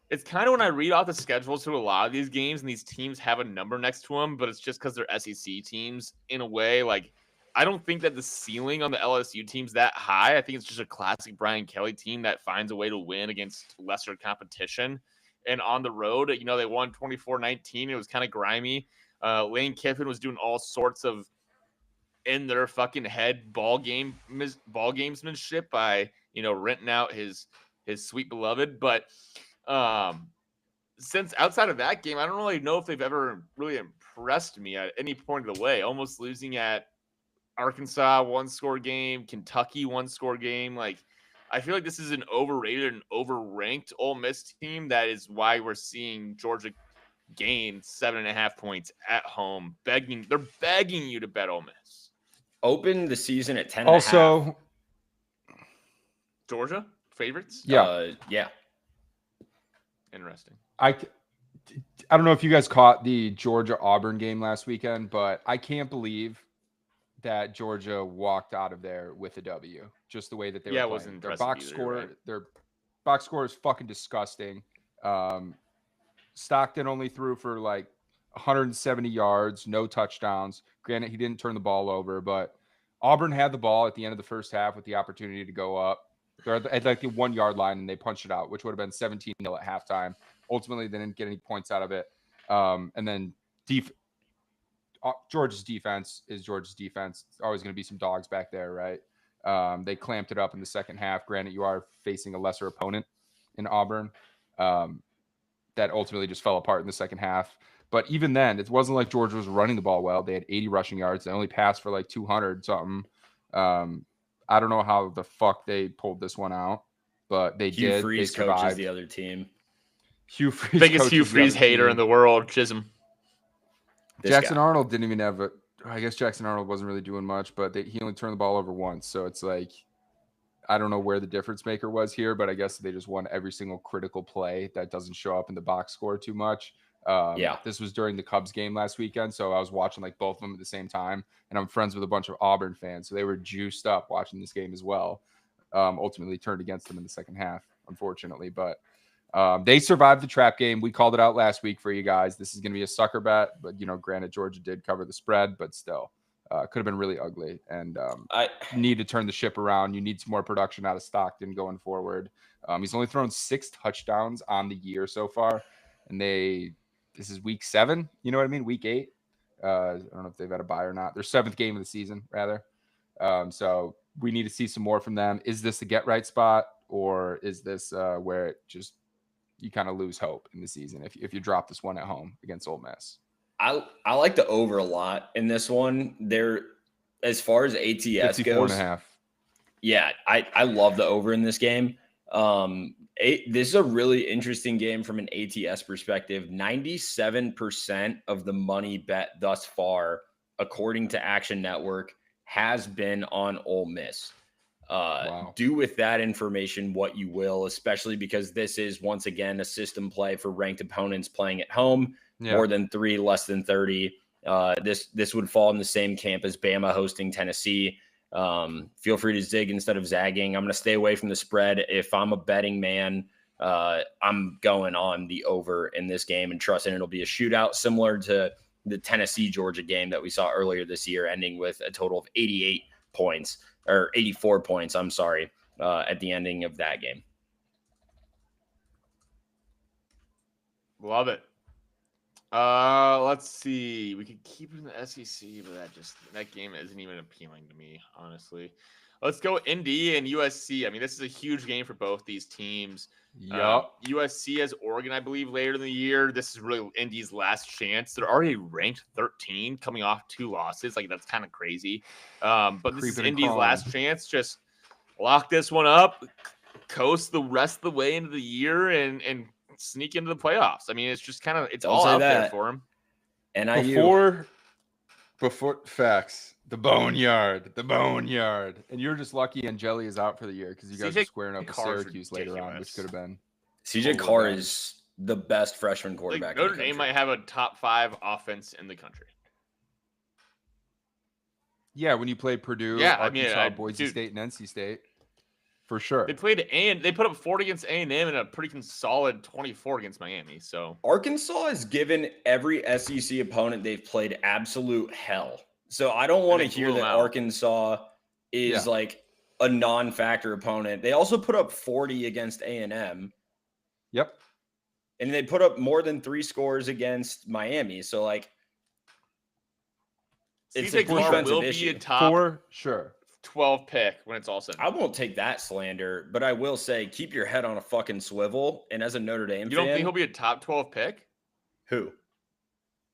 it's kind of when I read off the schedules to a lot of these games, and these teams have a number next to them, but it's just because they're SEC teams in a way. Like, I don't think that the ceiling on the LSU team's that high. I think it's just a classic Brian Kelly team that finds a way to win against lesser competition. And on the road, they won 24-19. It was kind of grimy. Lane Kiffin was doing all sorts of in their fucking head ball gamesmanship by renting out his sweet beloved. But since outside of that game, I don't really know if they've ever really impressed me at any point of the way. Almost losing at Arkansas 1-score game, Kentucky 1-score game. Like, I feel like this is an overrated and overranked Ole Miss team. That is why we're seeing Georgia gain 7.5 points at home. They're begging you to bet Ole Miss. Open the season at 10 Also, Georgia favorites. yeah, yeah. Interesting. I don't know if you guys caught the Georgia Auburn game last weekend, but I can't believe that Georgia walked out of there with a W. Just the way that they were it playing. wasn't Their impressive box either, score, right? their box score is fucking disgusting. Stockton only threw for like 170 yards, no touchdowns. Granted, he didn't turn the ball over, but Auburn had the ball at the end of the first half with the opportunity to go up. They're at like the 1 yard line and they punched it out, which would have been 17-0 at halftime. Ultimately, they didn't get any points out of it. And then Georgia's defense is Georgia's defense. It's always going to be some dogs back there, right? They clamped it up in the second half. Granted, you are facing a lesser opponent in Auburn. That ultimately just fell apart in the second half. But even then, it wasn't like Georgia was running the ball well. They had 80 rushing yards. They only passed for like 200 something. I don't know how the fuck they pulled this one out, but they Hugh did. Freeze They survived. coaches the other team. Hugh Freeze, biggest Hugh Freeze hater in the world, Chisholm. Jackson Arnold didn't even have it. I guess Jackson Arnold wasn't really doing much, but he only turned the ball over once. So it's like, I don't know where the difference maker was here, but I guess they just won every single critical play that doesn't show up in the box score too much. This was during the Cubs game last weekend, so I was watching like both of them at the same time, and I'm friends with a bunch of Auburn fans, so they were juiced up watching this game as well. Ultimately turned against them in the second half, unfortunately, but they survived the trap game. We called it out last week for you guys. This is going to be a sucker bet, but granted, Georgia did cover the spread, but still. Could have been really ugly, and I need to turn the ship around. You need some more production out of Stockton going forward. He's only thrown 6 touchdowns on the year so far, and this is week 7. You know what I mean? Week 8. I don't know if they've had a bye or not. Their 7th game of the season, rather. So we need to see some more from them. Is this a get right spot, or is this where it just you kind of lose hope in the season if you drop this one at home against Ole Miss? I like the over a lot in this one. As far as ATS goes, 54.5. Yeah, I love the over in this game. This is a really interesting game from an ATS perspective. 97% of the money bet thus far, according to Action Network, has been on Ole Miss. Wow. Do with that information what you will, especially because this is once again a system play for ranked opponents playing at home. Yeah. More than 3, less than 30. This would fall in the same camp as Bama hosting Tennessee. Feel free to zig instead of zagging. I'm going to stay away from the spread. If I'm a betting man, I'm going on the over in this game and trusting it'll be a shootout similar to the Tennessee-Georgia game that we saw earlier this year, ending with a total of 88 points or 84 points. I'm sorry, at the ending of that game. Love it. Let's see. We could keep it in the SEC, but that game isn't even appealing to me, honestly. Let's go Indy and USC. I mean, this is a huge game for both these teams. Yup. USC has Oregon, I believe, later in the year. This is really Indy's last chance. They're already ranked 13, coming off 2 losses. Like, that's kind of crazy. But this is Indy's last chance. Just lock this one up, coast the rest of the way into the year, and sneak into the playoffs. I mean, it's just kind of all out there for him. And before facts, the boneyard, and you're just lucky Angeli is out for the year because you guys are squaring up with Syracuse later on, which could have been. CJ Carr is the best freshman quarterback. Notre Dame might have a top 5 offense in the country. Yeah, when you play Purdue, Arkansas, Boise State, and NC State. for sure. They played they put up 40 against A&M and a pretty solid 24 against Miami. So Arkansas has given every SEC opponent they've played absolute hell. So I don't want to hear that Arkansas is like a non-factor opponent. They also put up 40 against A&M. Yep. And they put up more than 3 scores against Miami. So like, it's a defensive issue. Be a top for sure 12 pick when it's all said. I won't take that slander, but I will say keep your head on a fucking swivel. And as a Notre Dame fan, you don't think he'll be a top 12 pick? Who?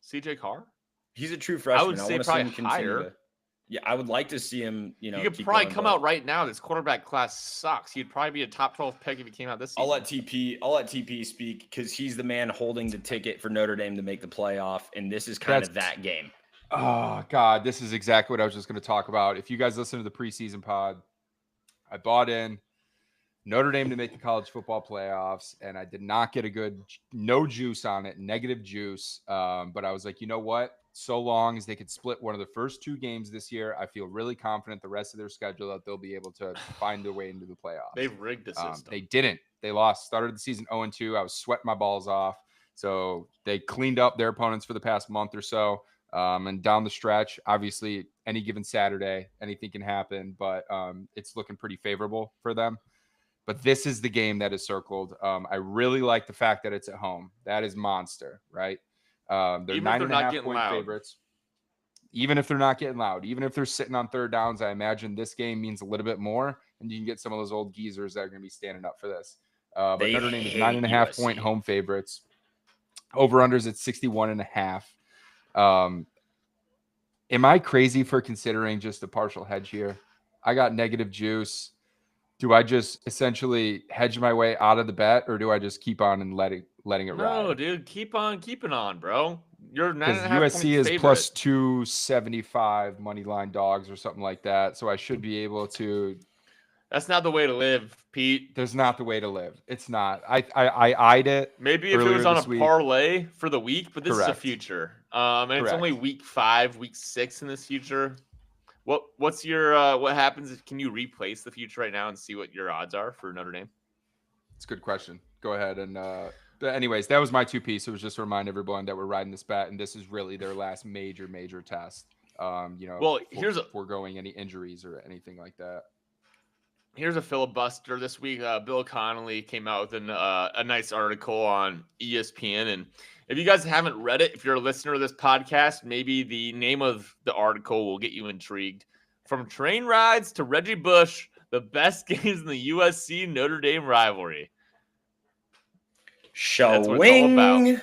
CJ Carr? He's a true freshman. I would say probably higher. Yeah, I would like to see him, you could probably come out right now. This quarterback class sucks. He'd probably be a top 12 pick if he came out this season. I'll let TP speak because he's the man holding the ticket for Notre Dame to make the playoff, and this is kind of that game. Oh, God, this is exactly what I was just going to talk about. If you guys listen to the preseason pod, I bought in Notre Dame to make the college football playoffs, and I did not get no juice on it, negative juice. But I was like, you know what? So long as they could split one of the first 2 games this year, I feel really confident the rest of their schedule that they'll be able to find their way into the playoffs. They've rigged the system. They didn't. They lost. Started the season 0-2. I was sweating my balls off. So they cleaned up their opponents for the past month or so. And down the stretch, obviously, any given Saturday, anything can happen. But it's looking pretty favorable for them. But this is the game that is circled. I really like the fact that it's at home. That is monster, right? They're 9.5 point favorites. Even if they're not getting loud, even if they're sitting on third downs, I imagine this game means a little bit more, and you can get some of those old geezers that are going to be standing up for this. But Notre Dame is 9.5 point home favorites. Over-unders at 61.5. Am I crazy for considering just a partial hedge here? I got negative juice. Do I just essentially hedge my way out of the bet, or do I just keep on and letting it ride? No, dude, keep on keeping on, bro. You're 9.5 USC is favorite. plus 275 money line dogs or something like that, so I should be able to. That's not the way to live, Pete. There's not the way to live. It's not. I eyed it. Maybe if it was on a parlay for the week, but this is a future. And it's only week 5, week 6 in this future. What's your what happens? Can you replace the future right now and see what your odds are for Notre Dame? It's a good question. Go ahead and but anyways, that was my 2 piece. It was just to remind everyone that we're riding this bet, and this is really their last major test. Here's foregoing any injuries or anything like that. Here's a filibuster this week. Bill Connolly came out with a nice article on ESPN. And if you guys haven't read it, if you're a listener to this podcast, maybe the name of the article will get you intrigued. From train rides to Reggie Bush, the best games in the USC Notre Dame rivalry. Showing.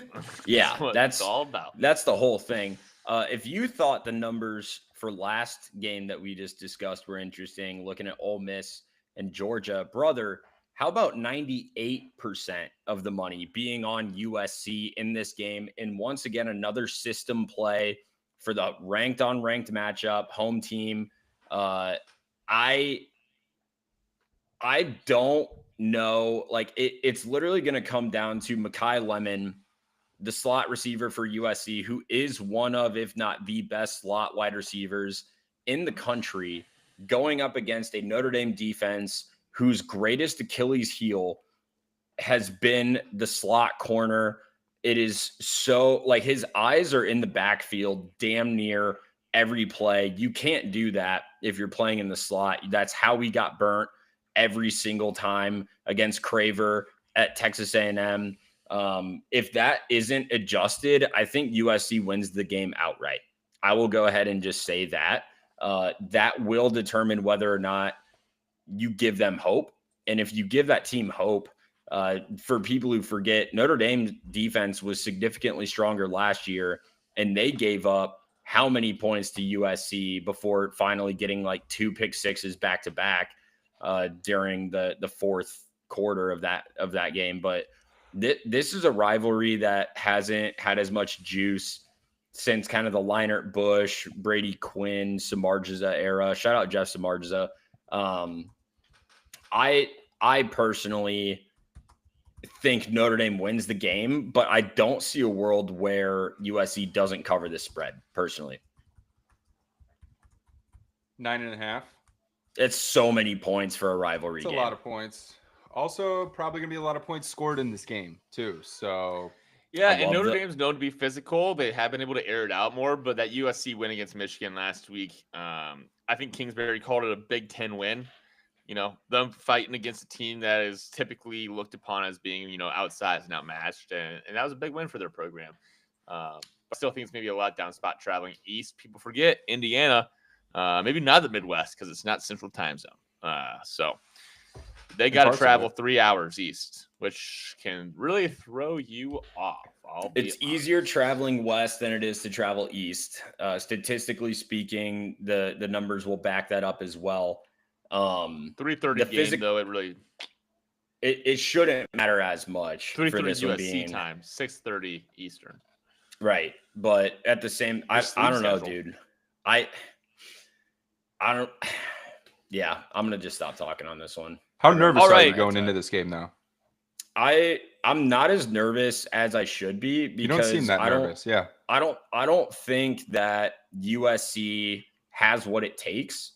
Yeah, that's all about. That's the whole thing. If you thought the numbers for last game that we just discussed were interesting, looking at Ole Miss and Georgia, brother, how about 98% of the money being on USC in this game? And once again, another system play for the ranked on ranked matchup, home team. I don't know. Like it's literally going to come down to Mekhi Lemon, the slot receiver for USC, who is one of, if not the best slot wide receivers in the country, going up against a Notre Dame defense whose greatest Achilles heel has been the slot corner. It is so like his eyes are in the backfield damn near every play. You can't do that if you're playing in the slot. That's how we got burnt every single time against Craver at Texas A&M. If that isn't adjusted, I think USC wins the game outright. I will go ahead and just say that. That will determine whether or not you give them hope. And if you give that team hope, for people who forget, Notre Dame's defense was significantly stronger last year, and they gave up how many points to USC before finally getting like 2 pick sixes back to back during the fourth quarter of that game. But this is a rivalry that hasn't had as much juice since kind of the Leinart Bush, Brady Quinn, Samardzija era. Shout out Jeff Samardzija. I personally think Notre Dame wins the game, but I don't see a world where USC doesn't cover this spread personally. 9.5. It's so many points for a rivalry It's a game. lot of points. Also, probably going to be a lot of points scored in this game, too. So, Yeah, I and love Notre the- Dame's known to be physical. They have been able to air it out more, but that USC win against Michigan last week, I think Kingsbury called it a Big Ten win. You know, them fighting against a team that is typically looked upon as being, outsized and outmatched, and that was a big win for their program. I still think it's maybe a letdown spot traveling east. People forget Indiana, maybe not the Midwest because it's not Central Time Zone. So they got to parts of travel it. 3 hours east, which can really throw you off. It's easier traveling west than it is to travel east. Statistically speaking, the numbers will back that up as well. 3:30 game though. It shouldn't matter as much for 3:30 this one USC being time, 6:30 Eastern. right. But at the same, I don't know, dude. I don't. Yeah, I'm gonna just stop talking on this one. How nervous All are you right. going into this game now? I'm not as nervous as I should be because You don't seem that nervous. Yeah. I don't think that USC has what it takes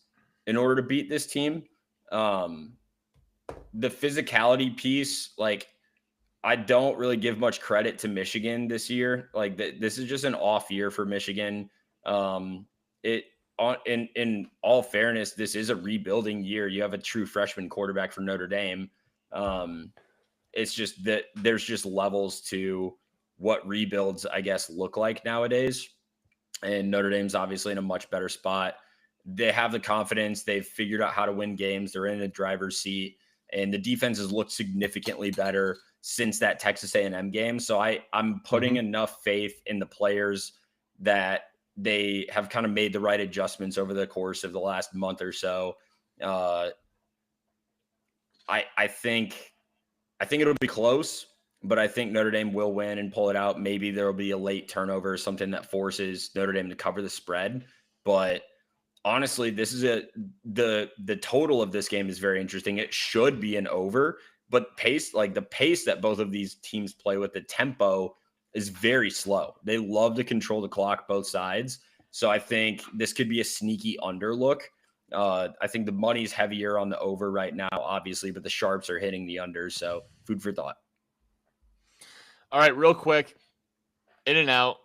in order to beat this team. The physicality piece, like, I don't really give much credit to Michigan this year. Like, this is just an off year for Michigan. In all fairness, this is a rebuilding year. You have a true freshman quarterback for Notre Dame. It's just that there's just levels to what rebuilds, I guess, look like nowadays. And Notre Dame's obviously in a much better spot. They have the confidence. They've figured out how to win games. They're in a driver's seat. And the defense has looked significantly better since that Texas A&M game. So I'm putting enough faith in the players that they have kind of made the right adjustments over the course of the last month or so. I think it'll be close, but I think Notre Dame will win and pull it out. Maybe there will be a late turnover, something that forces Notre Dame to cover the spread. But honestly, this is the total of this game is very interesting. It should be an over, but the pace that both of these teams play with, the tempo is very slow. They love to control the clock, both sides. So I think this could be a sneaky underlook. I think the money's heavier on the over right now, obviously, but the sharps are hitting the under. So food for thought. All right, real quick. In and out.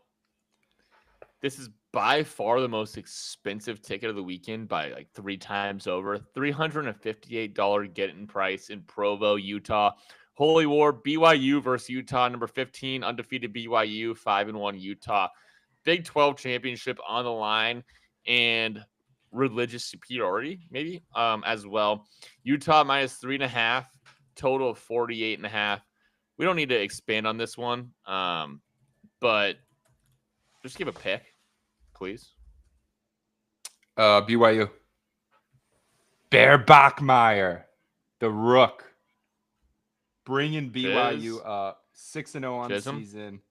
This is by far the most expensive ticket of the weekend by like 3 times over. $358 get-in price in Provo, Utah. Holy War, BYU versus Utah, number 15, undefeated BYU, 5-1 Utah. Big 12 championship on the line and religious superiority, maybe, as well. Utah minus 3.5, total of 48.5. We don't need to expand on this one, but just give a pick, please. BYU. Bear Bachmeier, the Rook, bringing BYU up 6-0 on the season.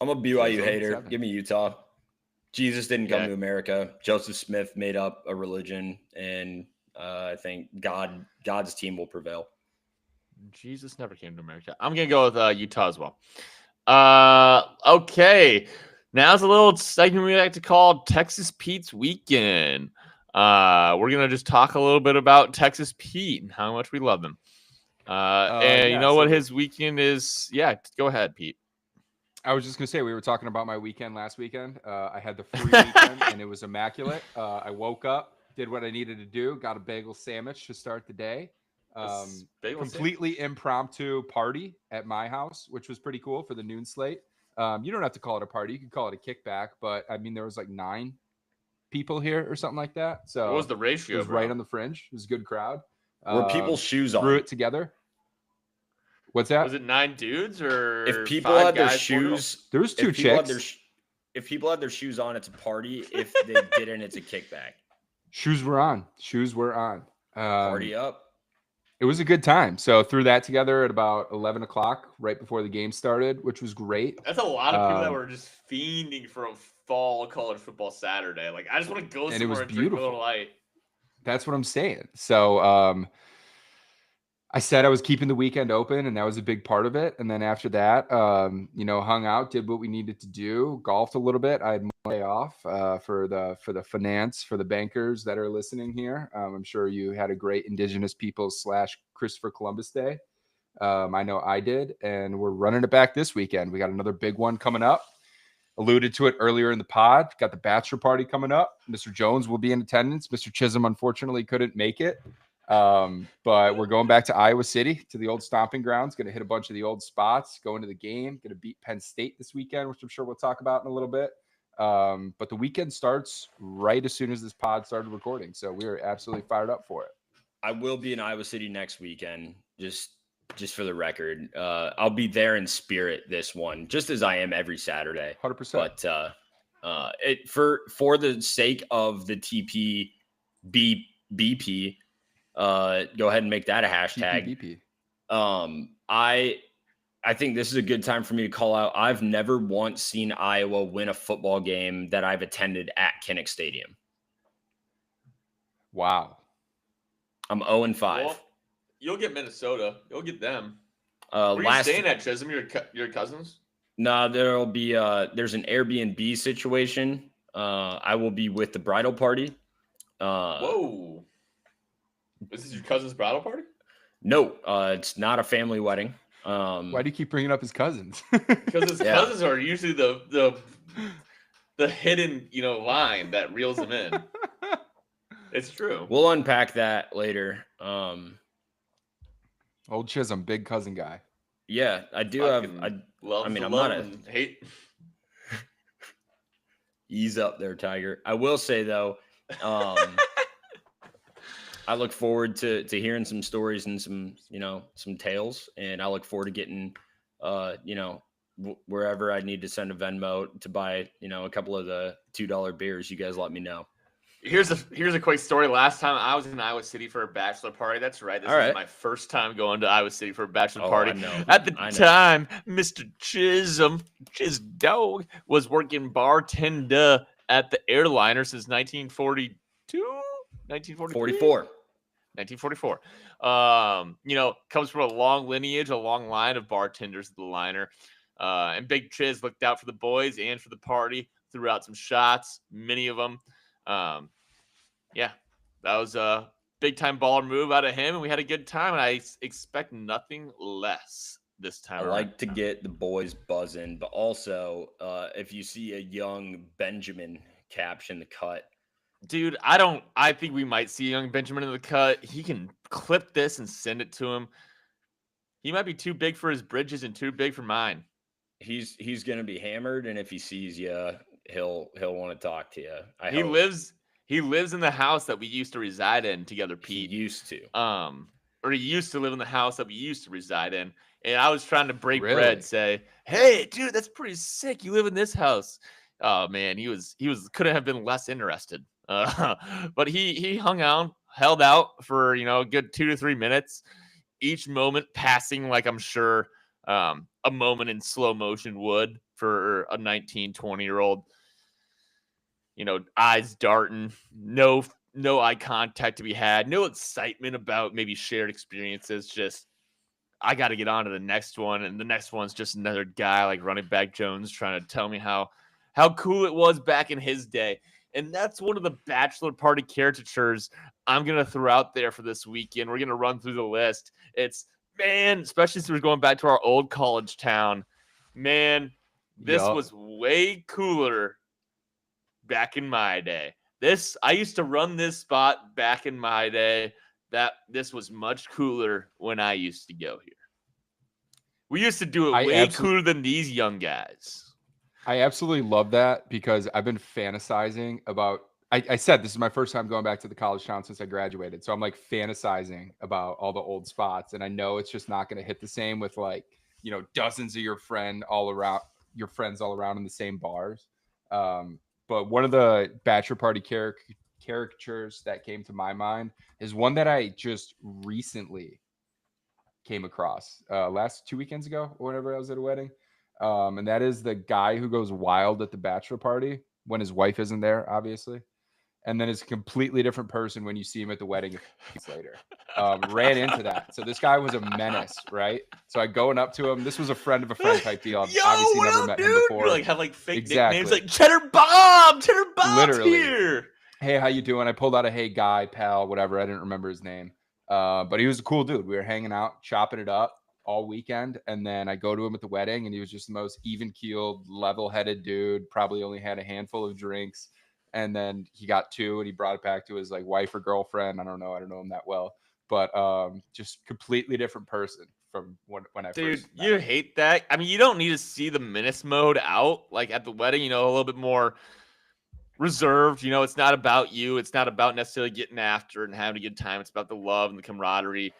I'm a BYU hater. Give me Utah. Jesus didn't come to America. Joseph Smith made up a religion, and I think God's team will prevail. Jesus never came to America. I'm going to go with Utah as well. Okay. Now's a little segment we like to call Texas Pete's Weekend. We're going to just talk a little bit about Texas Pete and how much we love him. You know what his weekend is? Yeah, go ahead, Pete. I was just going to say, we were talking about my weekend last weekend. I had the free weekend, and it was immaculate. I woke up, did what I needed to do, got a bagel sandwich to start the day. Completely impromptu party at my house, which was pretty cool for the noon slate. You don't have to call it a party. You can call it a kickback. But, I mean, there was like 9 people here or something like that. So what was the ratio? It was right on the fringe. It was a good crowd. Were people's shoes on? Threw it together. What's that? Was it 9 dudes or if people had their shoes? There was 2 chicks. If people had their shoes on, it's a party. If they didn't, it's a kickback. Shoes were on. Party up. It was a good time. So threw that together at about 11 o'clock, right before the game started, which was great. That's a lot of people that were just fiending for a fall college football Saturday. Like, I just want to go somewhere and drink a little light. That's what I'm saying. So I said I was keeping the weekend open, and that was a big part of it. And then after that, hung out, did what we needed to do, golfed a little bit. I had day off for the finance for the bankers that are listening here. I'm sure you had a great Indigenous Peoples / Christopher Columbus Day. I know I did, and we're running it back this weekend. We got another big one coming up. Alluded to it earlier in the pod. Got the bachelor party coming up. Mr. Jones will be in attendance. Mr. Chisholm unfortunately couldn't make it. But we're going back to Iowa City, to the old stomping grounds. Going to hit a bunch of the old spots, go into the game, going to beat Penn State this weekend, which I'm sure we'll talk about in a little bit. But the weekend starts right as soon as this pod started recording. So we are absolutely fired up for it. I will be in Iowa City next weekend, just for the record. I'll be there in spirit this one, just as I am every Saturday. 100%. But for the sake of the BP, go ahead and make that a hashtag. BP. I think this is a good time for me to call out. I've never once seen Iowa win a football game that I've attended at Kinnick Stadium. Wow. I'm 0-5. Well, you'll get Minnesota. You'll get them. Where are you staying at, Chisholm? Your cousins? No, there'll be there's an Airbnb situation. I will be with the bridal party. Whoa. This is your cousin's bridal party? No, it's not a family wedding. Why do you keep bringing up his cousins? Because his cousins are usually the hidden, line that reels them in. It's true. We'll unpack that later. Old Chisholm, big cousin guy. Yeah, I do have. I'm not a hate. Ease up there, Tiger. I will say though, I look forward to hearing some stories and some tales, and I look forward to getting, wherever I need to send a Venmo to buy, a couple of the $2 beers. You guys let me know. Here's a quick story. Last time I was in Iowa City for a bachelor party. That's right. This is my first time going to Iowa City for a bachelor party. At the time, Mr. Chisholm, his dog, was working bartender at the airliner since 1942, 1944. 1944. Comes from a long lineage, a long line of bartenders at the liner. And Big Chiz looked out for the boys and for the party, threw out some shots, many of them. That was a big time baller move out of him, and we had a good time, and I expect nothing less this time. I like to get the boys buzzing, but also if you see a young Benjamin caption the cut. Dude, I think we might see young Benjamin in the cut. He can clip this and send it to him. He might be too big for his britches and too big for mine. He's going to be hammered, and if he sees you, he'll want to talk to you. He lives in the house that we used to reside in together, Pete. He used to. He used to live in the house that we used to reside in. And I was trying to break bread, say, "Hey, dude, that's pretty sick. You live in this house." Oh man, he couldn't have been less interested. But he hung out, held out for a good 2 to 3 minutes, each moment passing like I'm sure a moment in slow motion would for a 19, 20-year-old. Eyes darting, no eye contact to be had, no excitement about maybe shared experiences. Just, I got to get on to the next one. And the next one's just another guy like running back Jones trying to tell me how cool it was back in his day. And that's one of the bachelor party caricatures I'm going to throw out there for this weekend. We're going to run through the list. It's, man, especially since we're going back to our old college town, man, this was way cooler back in my day. I used to run this spot back in my day. This was much cooler when I used to go here. We used to do it way cooler than these young guys. I absolutely love that because I've been fantasizing about, I said this is my first time going back to the college town since I graduated. So I'm like fantasizing about all the old spots. And I know it's just not going to hit the same with dozens of your friends all around in the same bars. But one of the bachelor party caricatures that came to my mind is one that I just recently came across last 2 weekends ago or whenever I was at a wedding. And that is the guy who goes wild at the bachelor party when his wife isn't there, obviously. and then is a completely different person when you see him at the wedding a few weeks later. Ran into that. So this guy was a menace, right? So I going up to him. This was a friend of a friend type deal. I've obviously never met him before. You like have like fake Exactly. nicknames like Cheddar Bob's Literally. here. Hey, how you doing? I pulled out a hey guy, pal, whatever. I didn't remember his name. But he was a cool dude. We were hanging out, chopping it up all weekend. And then I go to him at the wedding, and he was just the most even-keeled, level-headed dude. Probably only had a handful of drinks. And then he got 2, and he brought it back to his like wife or girlfriend. I don't know him that well. But just completely different person from when I first met you him. hate that. I mean, you don't need to see the menace mode out like at the wedding, you know, a little bit more reserved. You know, it's not about you. It's not about necessarily getting after and having a good time. It's about the love and the camaraderie.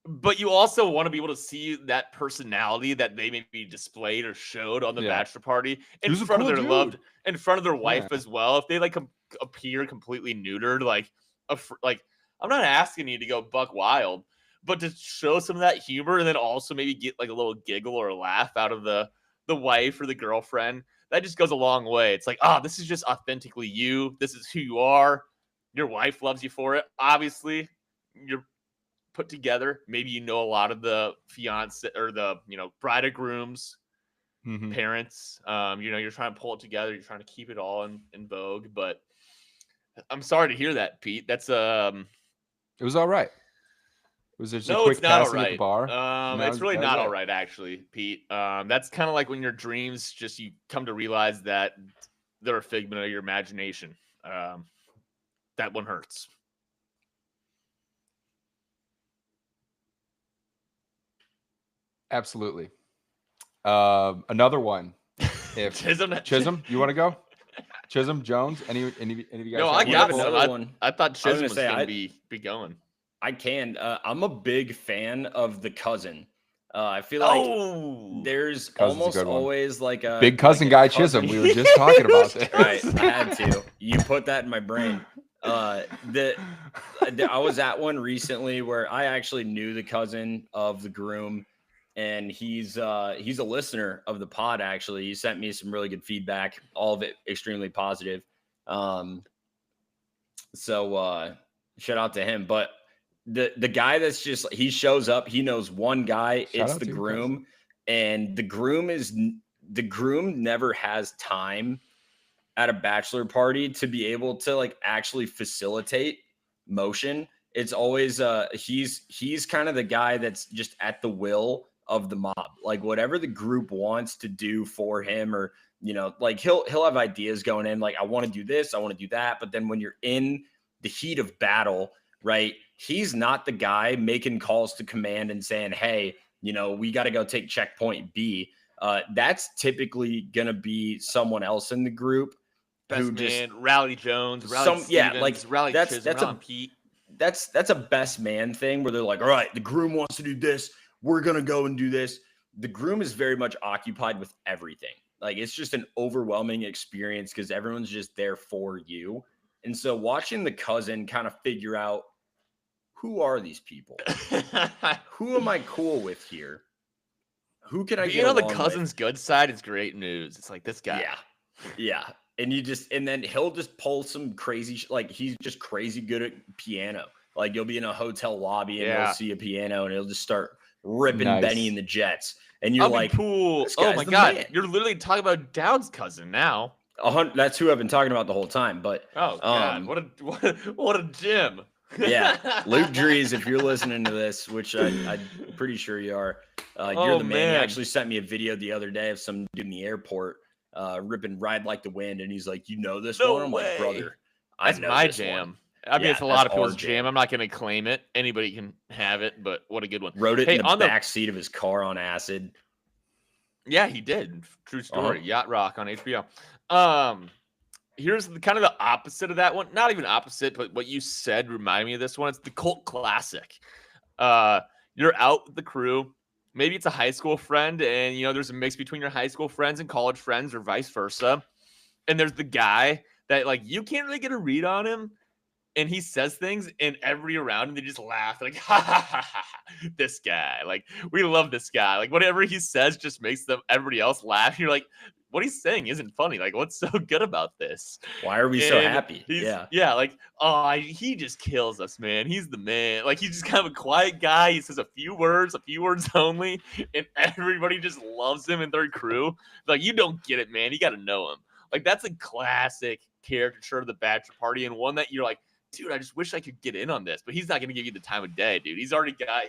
But you also want to be able to see that personality that they maybe displayed or showed on the bachelor party in front of their loved, in front of their wife as well. If they like appear completely neutered, like I'm not asking you to go buck wild, but to show some of that humor and then also maybe get like a little giggle or a laugh out of the wife or the girlfriend, that just goes a long way. It's like, this is just authentically you. This is who you are. Your wife loves you for it. Obviously, you're put together. Maybe you know a lot of the fiance or the bride or groom's parents. You're trying to pull it together. You're trying to keep it all in vogue. But I'm sorry to hear that, Pete. That's It was all right. Was there just a no, quick it's not all passing at the right. bar? It's really not all right, actually, Pete. That's kind of like when your dreams just you come to realize that they're a figment of your imagination. That one hurts. Absolutely. Another one. If Chisholm, you want to go? Chisholm, Jones, any of you guys? No, I got another one. I thought Chisholm was going to be going. I can. I'm a big fan of the cousin. I feel like there's almost always like a big cousin like guy cousin. Chisholm. We were just talking about this. Right, I had to. You put that in my brain. I was at one recently where I actually knew the cousin of the groom, and he's a listener of the pod. Actually, he sent me some really good feedback, all of it extremely positive. So shout out to him. But the guy that's just he shows up, he knows one guy. It's the groom, and the groom never has time at a bachelor party to be able to like actually facilitate motion. It's always he's kind of the guy that's just at the will of the mob. Like whatever the group wants to do for him, or like he'll have ideas going in, like I want to do this, I want to do that. But then when you're in the heat of battle, right, he's not the guy making calls to command and saying, hey, we got to go take checkpoint B. That's typically gonna be someone else in the group. Best man, Rally Jones, Rally Stevens, Rally Chisholm, Pete. That's a best man thing where they're like, all right, the groom wants to do this, we're gonna go and do this. The groom is very much occupied with everything. Like it's just an overwhelming experience because everyone's just there for you. And so watching the cousin kind of figure out, who are these people? Who am I cool with here? Who can I get along with? The cousin's good side is great news. It's like this guy. Yeah. And then he'll just pull some crazy, like he's just crazy good at piano. Like you'll be in a hotel lobby and you'll see a piano and he'll just start ripping Benny and the Jets. And you're like, cool. Oh my God. Man. You're literally talking about Dowd's cousin now. That's who I've been talking about the whole time. But God, what a gem. Yeah. Luke Dries, if you're listening to this, which I'm pretty sure you are, you're the man. He actually sent me a video the other day of some dude in the airport ripping Ride Like the Wind, and he's like, this one? I'm like, brother, that's my jam. One. I mean, it's a lot of people's jam. I'm not going to claim it. Anybody can have it, but what a good one. Wrote it in the back seat of his car on acid. Yeah, he did. True story. Yacht Rock on HBO. Here's kind of the opposite of that one. Not even opposite, but what you said reminded me of this one. It's the cult classic. You're out with the crew. Maybe it's a high school friend, and there's a mix between your high school friends and college friends, or vice versa. And there's the guy that like you can't really get a read on him, and he says things, and everybody around him, they just laugh. They're like, ha, ha, ha, ha, ha, this guy. Like, we love this guy. Like, whatever he says just makes everybody else laugh. You're like, what he's saying isn't funny. Like, what's so good about this? Why are we so happy? Yeah, like, he just kills us, man. He's the man. Like, he's just kind of a quiet guy. He says a few words only, and everybody just loves him and their crew. Like, you don't get it, man. You got to know him. Like, that's a classic caricature of the bachelor party, and one that you're like, dude, I just wish I could get in on this. But he's not going to give you the time of day, dude. He's already got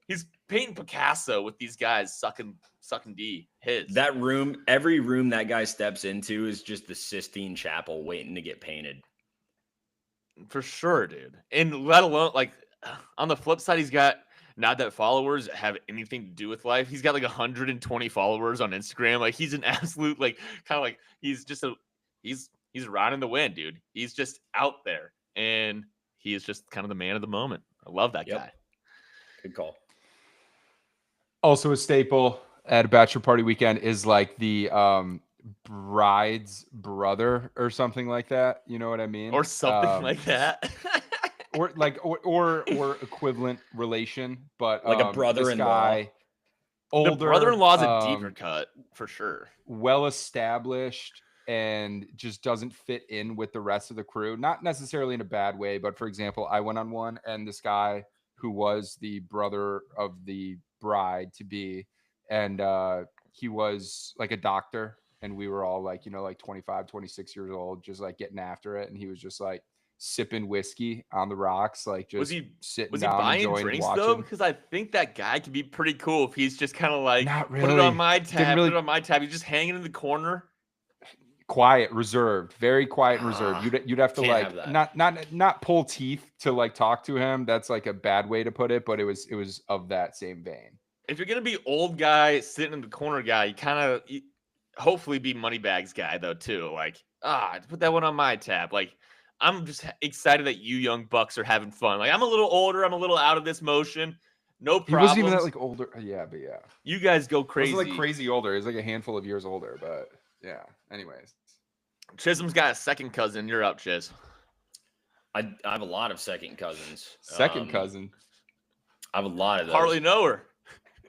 he's painting Picasso with these guys sucking D. That room, every room that guy steps into is just the Sistine Chapel waiting to get painted. For sure, dude. And let alone, like, on the flip side, he's got not that followers have anything to do with life. He's got like 120 followers on Instagram. Like, he's an absolute, like, kind of like, he's just he's riding the wind, dude. He's just out there, and he is just kind of the man of the moment. I love that guy. Good call. Also a staple at a bachelor party weekend is like the bride's brother or something like that. You know what I mean? Or something like that. or like or equivalent relation, but like a brother-in-law. Guy, older, the brother-in-law's a deeper cut for sure. Well established and just doesn't fit in with the rest of the crew. Not necessarily in a bad way, but for example, I went on one, and this guy who was the brother of the bride to be, and he was like a doctor, and we were all like, like 25, 26 years old, just like getting after it, and he was just like sipping whiskey on the rocks, like just sitting down, buying enjoying drinks watching. though? Because I think that guy can be pretty cool if he's just kind of like, not really. Put it on my tab. Put it on my tab. He's just hanging in the corner. Quiet, reserved, very quiet and reserved. You'd have to like not pull teeth to like talk to him. That's like a bad way to put it, but it was of that same vein. If you're gonna be old guy sitting in the corner guy, you kind of hopefully be Moneybags guy though too. Like, put that one on my tab. Like, I'm just excited that you young bucks are having fun. Like, I'm a little older, I'm a little out of this motion. No problem. He wasn't even that like older. Yeah, but yeah. You guys go crazy. He wasn't like crazy older. He's like a handful of years older, but yeah. Anyways. Chisholm's got a second cousin. You're up, Chiz. I have a lot of second cousins. Second cousin. I have a lot of those. Hardly know her.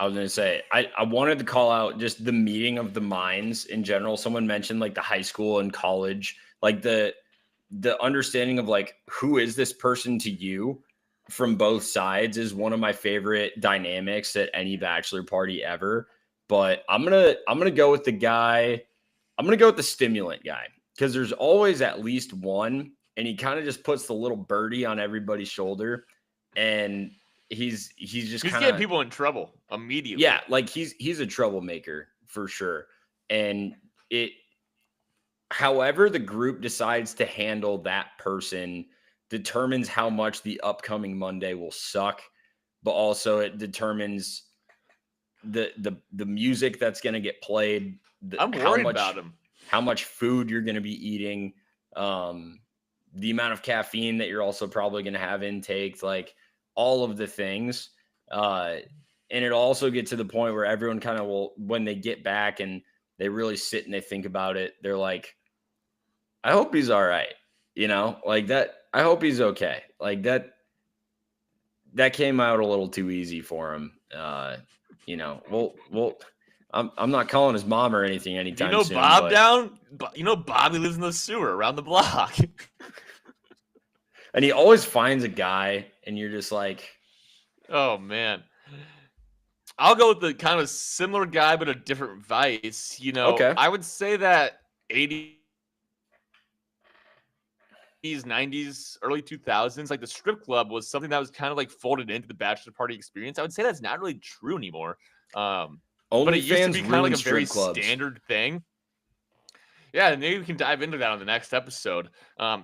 I was going to say, I wanted to call out just the meeting of the minds in general. Someone mentioned like the high school and college, like the understanding of like, who is this person to you from both sides is one of my favorite dynamics at any bachelor party ever. But I'm going to go with the guy. I'm going to go with the stimulant guy, because there's always at least one, and he kind of just puts the little birdie on everybody's shoulder, and he's getting people in trouble immediately. Yeah, like he's a troublemaker for sure. And however the group decides to handle that person determines how much the upcoming Monday will suck, but also it determines the music that's going to get played. I'm worried about him. How much food you're going to be eating, the amount of caffeine that you're also probably going to have intake, like all of the things. And it also gets to the point where everyone kind of will, when they get back and they really sit and they think about it, they're like, I hope he's all right. Like that. I hope he's okay. Like that came out a little too easy for him. I'm not calling his mom or anything anytime soon. Bob down? Bobby lives in the sewer around the block. And he always finds a guy, and you're just like, oh, man. I'll go with the kind of similar guy, but a different vice. Okay. I would say that 80s, 90s, early 2000s, like the strip club was something that was kind of like folded into the bachelor party experience. I would say that's not really true anymore. But it used to be kind of like a very standard thing. Yeah, maybe we can dive into that on the next episode.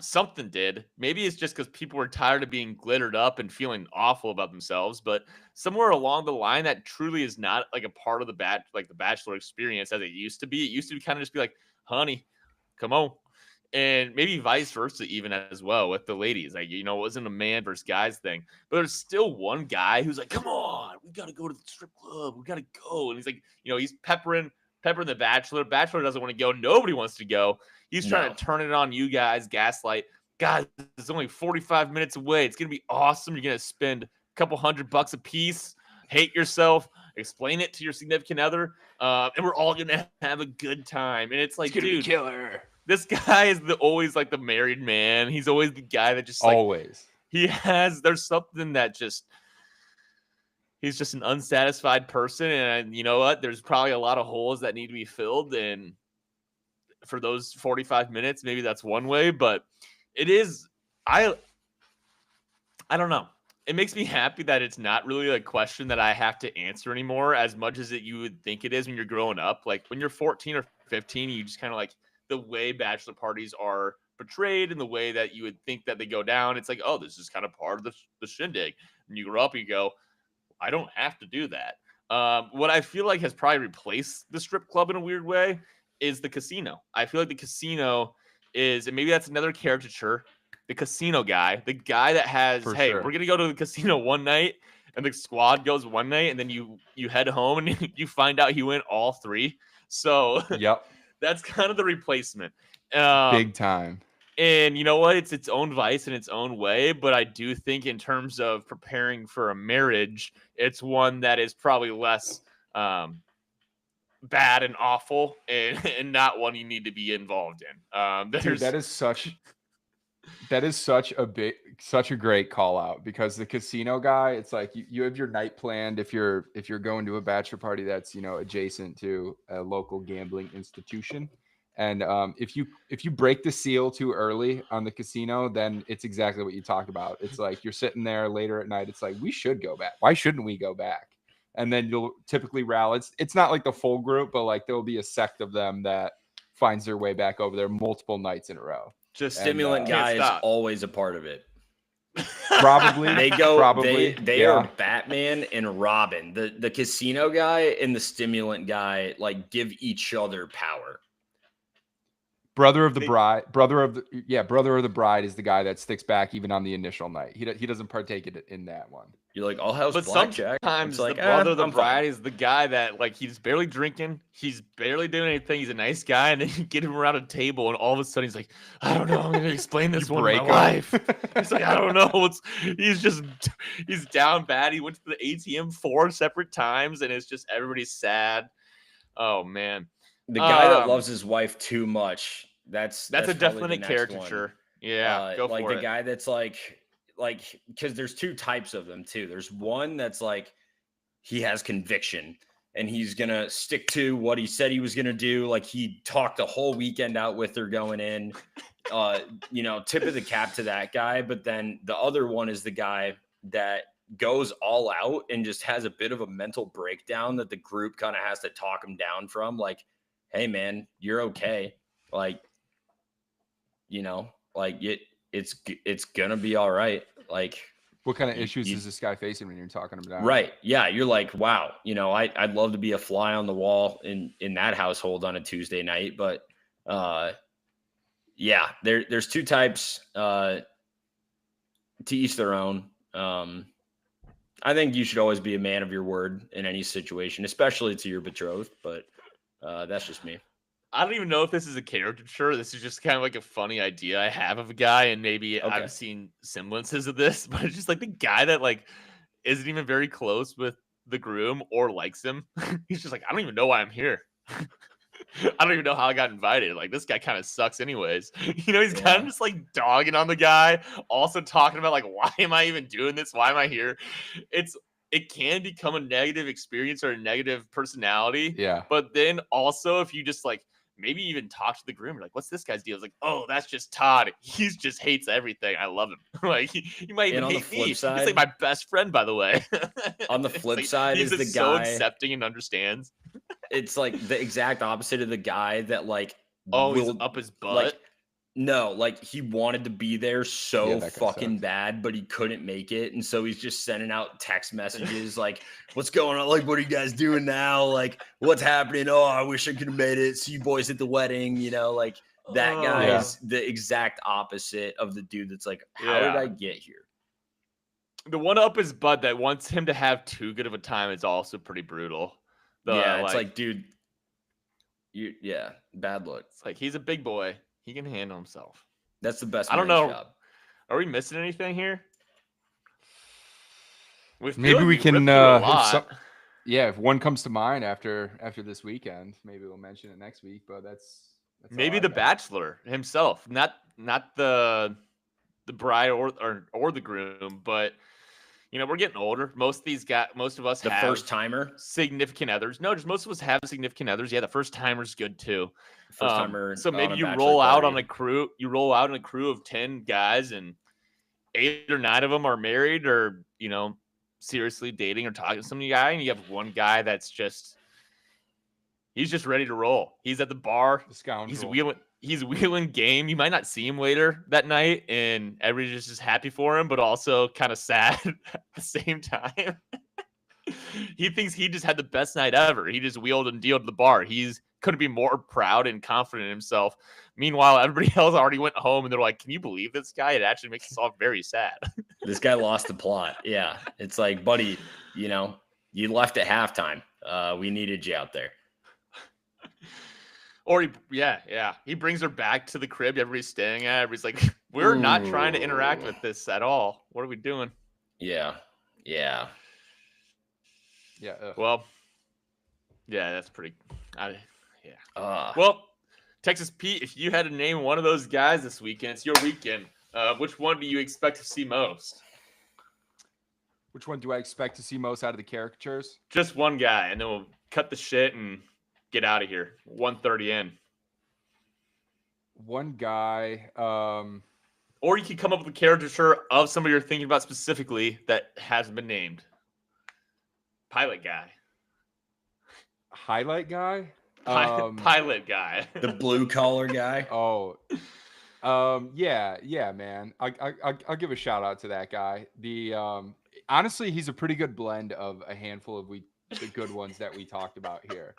Something did. Maybe it's just because people were tired of being glittered up and feeling awful about themselves. But somewhere along the line, that truly is not like a part of the bachelor experience as it used to be. It used to be kind of just be like, honey, come on. And maybe vice versa even as well with the ladies. Like, it wasn't a man versus guys thing. But there's still one guy who's like, come on, we got to go to the strip club. We got to go. And he's like, he's peppering the bachelor. Bachelor doesn't want to go. Nobody wants to go. He's trying to turn it on you guys, gaslight. guys, it's only 45 minutes away. It's going to be awesome. You're going to spend a couple $100 a piece, hate yourself, explain it to your significant other, and we're all going to have a good time. And it's like, It's gonna be dude, killer. this guy is always like the married man. He's always the guy that just like, Always. there's something that just, he's just an unsatisfied person. And you know what? There's probably a lot of holes that need to be filled. And for those 45 minutes, maybe that's one way, but it is, I don't know. It makes me happy that it's not really a question that I have to answer anymore as much as you would think it is when you're growing up. Like when you're 14 or 15, you just kind of like the way bachelor parties are portrayed and the way that you would think that they go down. It's like, oh, this is kind of part of the shindig. And you grow up, you go, I don't have to do that. What I feel like has probably replaced the strip club in a weird way is the casino. I feel like the casino is, and maybe that's another caricature, the casino guy, the guy that has, For hey, sure. we're gonna go to the casino one night, and the squad goes one night, and then you head home and you find out he went all three. So Yep. that's kind of the replacement. Big time. And you know what? It's its own vice in its own way. But I do think in terms of preparing for a marriage, it's one that is probably less bad and awful and not one you need to be involved in. Dude, that is such a great call out, because the casino guy, it's like you have your night planned if you're going to a bachelor party that's, adjacent to a local gambling institution. And if you break the seal too early on the casino, then it's exactly what you talk about. It's like you're sitting there later at night. It's like, we should go back. Why shouldn't we go back? And then you'll typically rally. It's not like the full group, but like there'll be a sect of them that finds their way back over there multiple nights in a row. just Stimulant can't guy is stop. always a part of it. Probably. They go. Probably, They yeah. are Batman and Robin. The casino guy and the stimulant guy like give each other power. Brother of the bride is the guy that sticks back even on the initial night. He doesn't partake in that one. You're like, I'll have But blackjack. sometimes It's like, the brother of the I'm fine. bride is the guy that like he's barely drinking, he's barely doing anything. He's a nice guy, and then you get him around a table, and all of a sudden he's like, I don't know, I'm gonna explain this You one to my break wife. him. He's like, I don't know. He's down bad. He went to the ATM 4 separate times, and it's just everybody's sad. Oh man, The guy that loves his wife too much. That's a probably definite the next caricature. one. Yeah, go like for the it. guy that's like because there's two types of them too. There's one that's like he has conviction and he's gonna stick to what he said he was gonna do. Like he talked the whole weekend out with her going in. Tip of the cap to that guy. But then the other one is the guy that goes all out and just has a bit of a mental breakdown that the group kind of has to talk him down from. Like, hey man, you're okay. Like, it's gonna be all right. Like, What kind of issues is this guy facing when you're talking about? Right. Yeah. You're like, wow, I'd love to be a fly on the wall in that household on a Tuesday night. But yeah, there's two types, to each their own. I think you should always be a man of your word in any situation, especially to your betrothed. But that's just me. I don't even know if this is a caricature. This is just kind of like a funny idea I have of a guy, and maybe Okay. I've seen semblances of this, but it's just like the guy that like isn't even very close with the groom or likes him. He's just like, I don't even know why I'm here. I don't even know how I got invited. Like, this guy kind of sucks anyways. He's kind of just like dogging on the guy, also talking about like, why am I even doing this? Why am I here? It can become a negative experience or a negative personality. Yeah. But then also if you just like maybe even talk to the groom, you're like, what's this guy's deal? It's like, oh, that's just Todd. He just hates everything. I love him. Like he might even And on the hate flip me. side- He's like my best friend, by the way. On the It's flip like, side he's is the just so guy- accepting and understands. It's like the exact opposite of the guy that like, Oh, he's will- up his butt. like, no, like he wanted to be there so Yeah, that guy fucking sucks. bad, but he couldn't make it. And so he's just sending out text messages like, what's going on? Like, what are you guys doing now? Like, what's happening? Oh, I wish I could have made it. See you boys at the wedding. Like that guy Yeah. is the exact opposite of the dude that's like, how did Yeah. I get here? The one up his butt that wants him to have too good of a time is also pretty brutal. It's like, dude, bad look. it's like he's a big boy. He can handle himself. That's the best. I don't man's know. job. Are we missing anything here? Maybe we can ripped through a lot. if one comes to mind after this weekend, maybe we'll mention it next week. But that's Maybe all I the got. Bachelor himself, not the bride or the groom, but we're getting older. Most of us The have first timer, significant others. No, just most of us have significant others. Yeah, the first timer's good too. first timer. So maybe on a you bachelor roll out party. on a crew. You roll out in a crew of 10 guys, and 8 or 9 of them are married or seriously dating or talking to some guy, and you have one guy that's he's just ready to roll. He's at the bar. The scoundrel. He's wheeling game. You might not see him later that night, and everybody's just happy for him, but also kind of sad at the same time. He thinks he just had the best night ever. He just wheeled and dealed at the bar. He's couldn't be more proud and confident in himself. Meanwhile, everybody else already went home, and they're like, "Can you believe this guy?" It actually makes us all very sad. This guy lost the plot. Yeah, it's like, buddy, you left at halftime. We needed you out there. Or he brings her back to the crib everybody's staying at. Everybody's like, "We're not trying to interact with this at all. What are we doing?" Yeah. Well, yeah, that's pretty. Well, Texas Pete, if you had to name one of those guys this weekend, it's your weekend. Which one do you expect to see most? Which one do I expect to see most out of the caricatures? Just one guy, and then we'll cut the shit and get out of here. 1:30 in. One guy. Or you could come up with a caricature of somebody you're thinking about specifically that hasn't been named. Pilot guy. Highlight guy. Pilot guy. The blue collar guy. Oh, yeah, man. I'll give a shout out to that guy. Honestly, he's a pretty good blend of a handful of the good ones that we talked about here.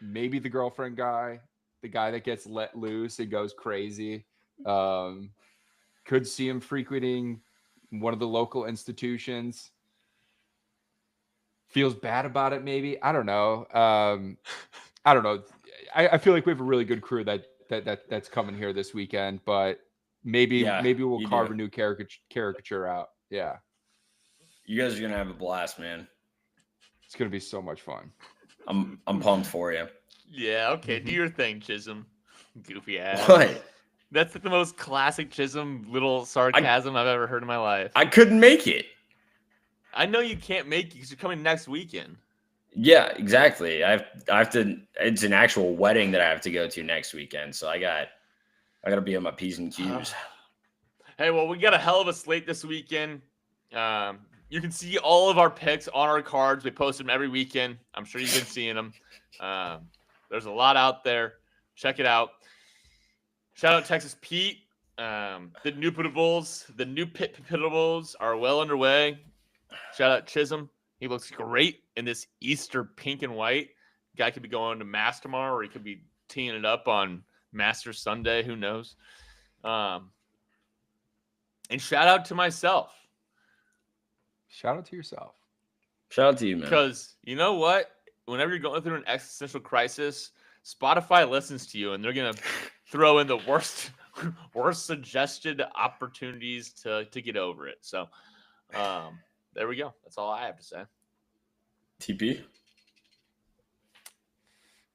Maybe the girlfriend guy, the guy that gets let loose and goes crazy. Could see him frequenting one of the local institutions. Feels bad about it, maybe. I don't know. I don't know. I feel like we have a really good crew that's coming here this weekend, but maybe we'll carve a new caricature out. Yeah. You guys are gonna have a blast, man. It's gonna be so much fun. I'm pumped for you. Yeah, okay. Do your thing, Chisholm. Goofy ass. What? That's the most classic Chisholm little sarcasm I've ever heard in my life. I couldn't make it. I know you can't make it because you're coming next weekend. Yeah, exactly. I have to. It's an actual wedding that I have to go to next weekend, so I got to be on my P's and Q's. Hey, well, we got a hell of a slate this weekend. You can see all of our picks on our cards. We post them every weekend. I'm sure you've been seeing them. There's a lot out there. Check it out. Shout out Texas Pete. The new Pitables are well underway. Shout out Chisholm. He looks great in this Easter pink and white. Guy could be going to Mass tomorrow, or he could be teeing it up on Master Sunday. Who knows? And shout out to myself. Shout out to yourself. Shout out to you, man. Because you know what? Whenever you're going through an existential crisis, Spotify listens to you, and they're going to throw in the worst suggested opportunities to get over it. So there we go. That's all I have to say. TP.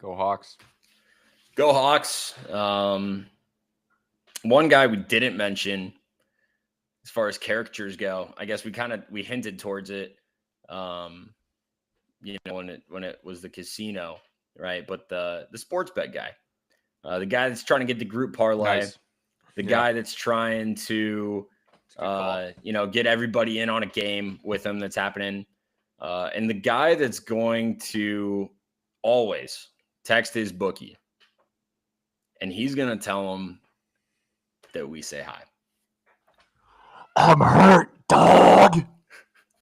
Go Hawks. Go Hawks. One guy we didn't mention as far as caricatures go, I guess we hinted towards it, when it was the casino, right? But the sports bet guy, the guy that's trying to get the group parlay, Nice. the guy that's trying to, get everybody in on a game with him that's happening, and the guy that's going to always text his bookie, and he's going to tell him that we say hi. I'm hurt, dog.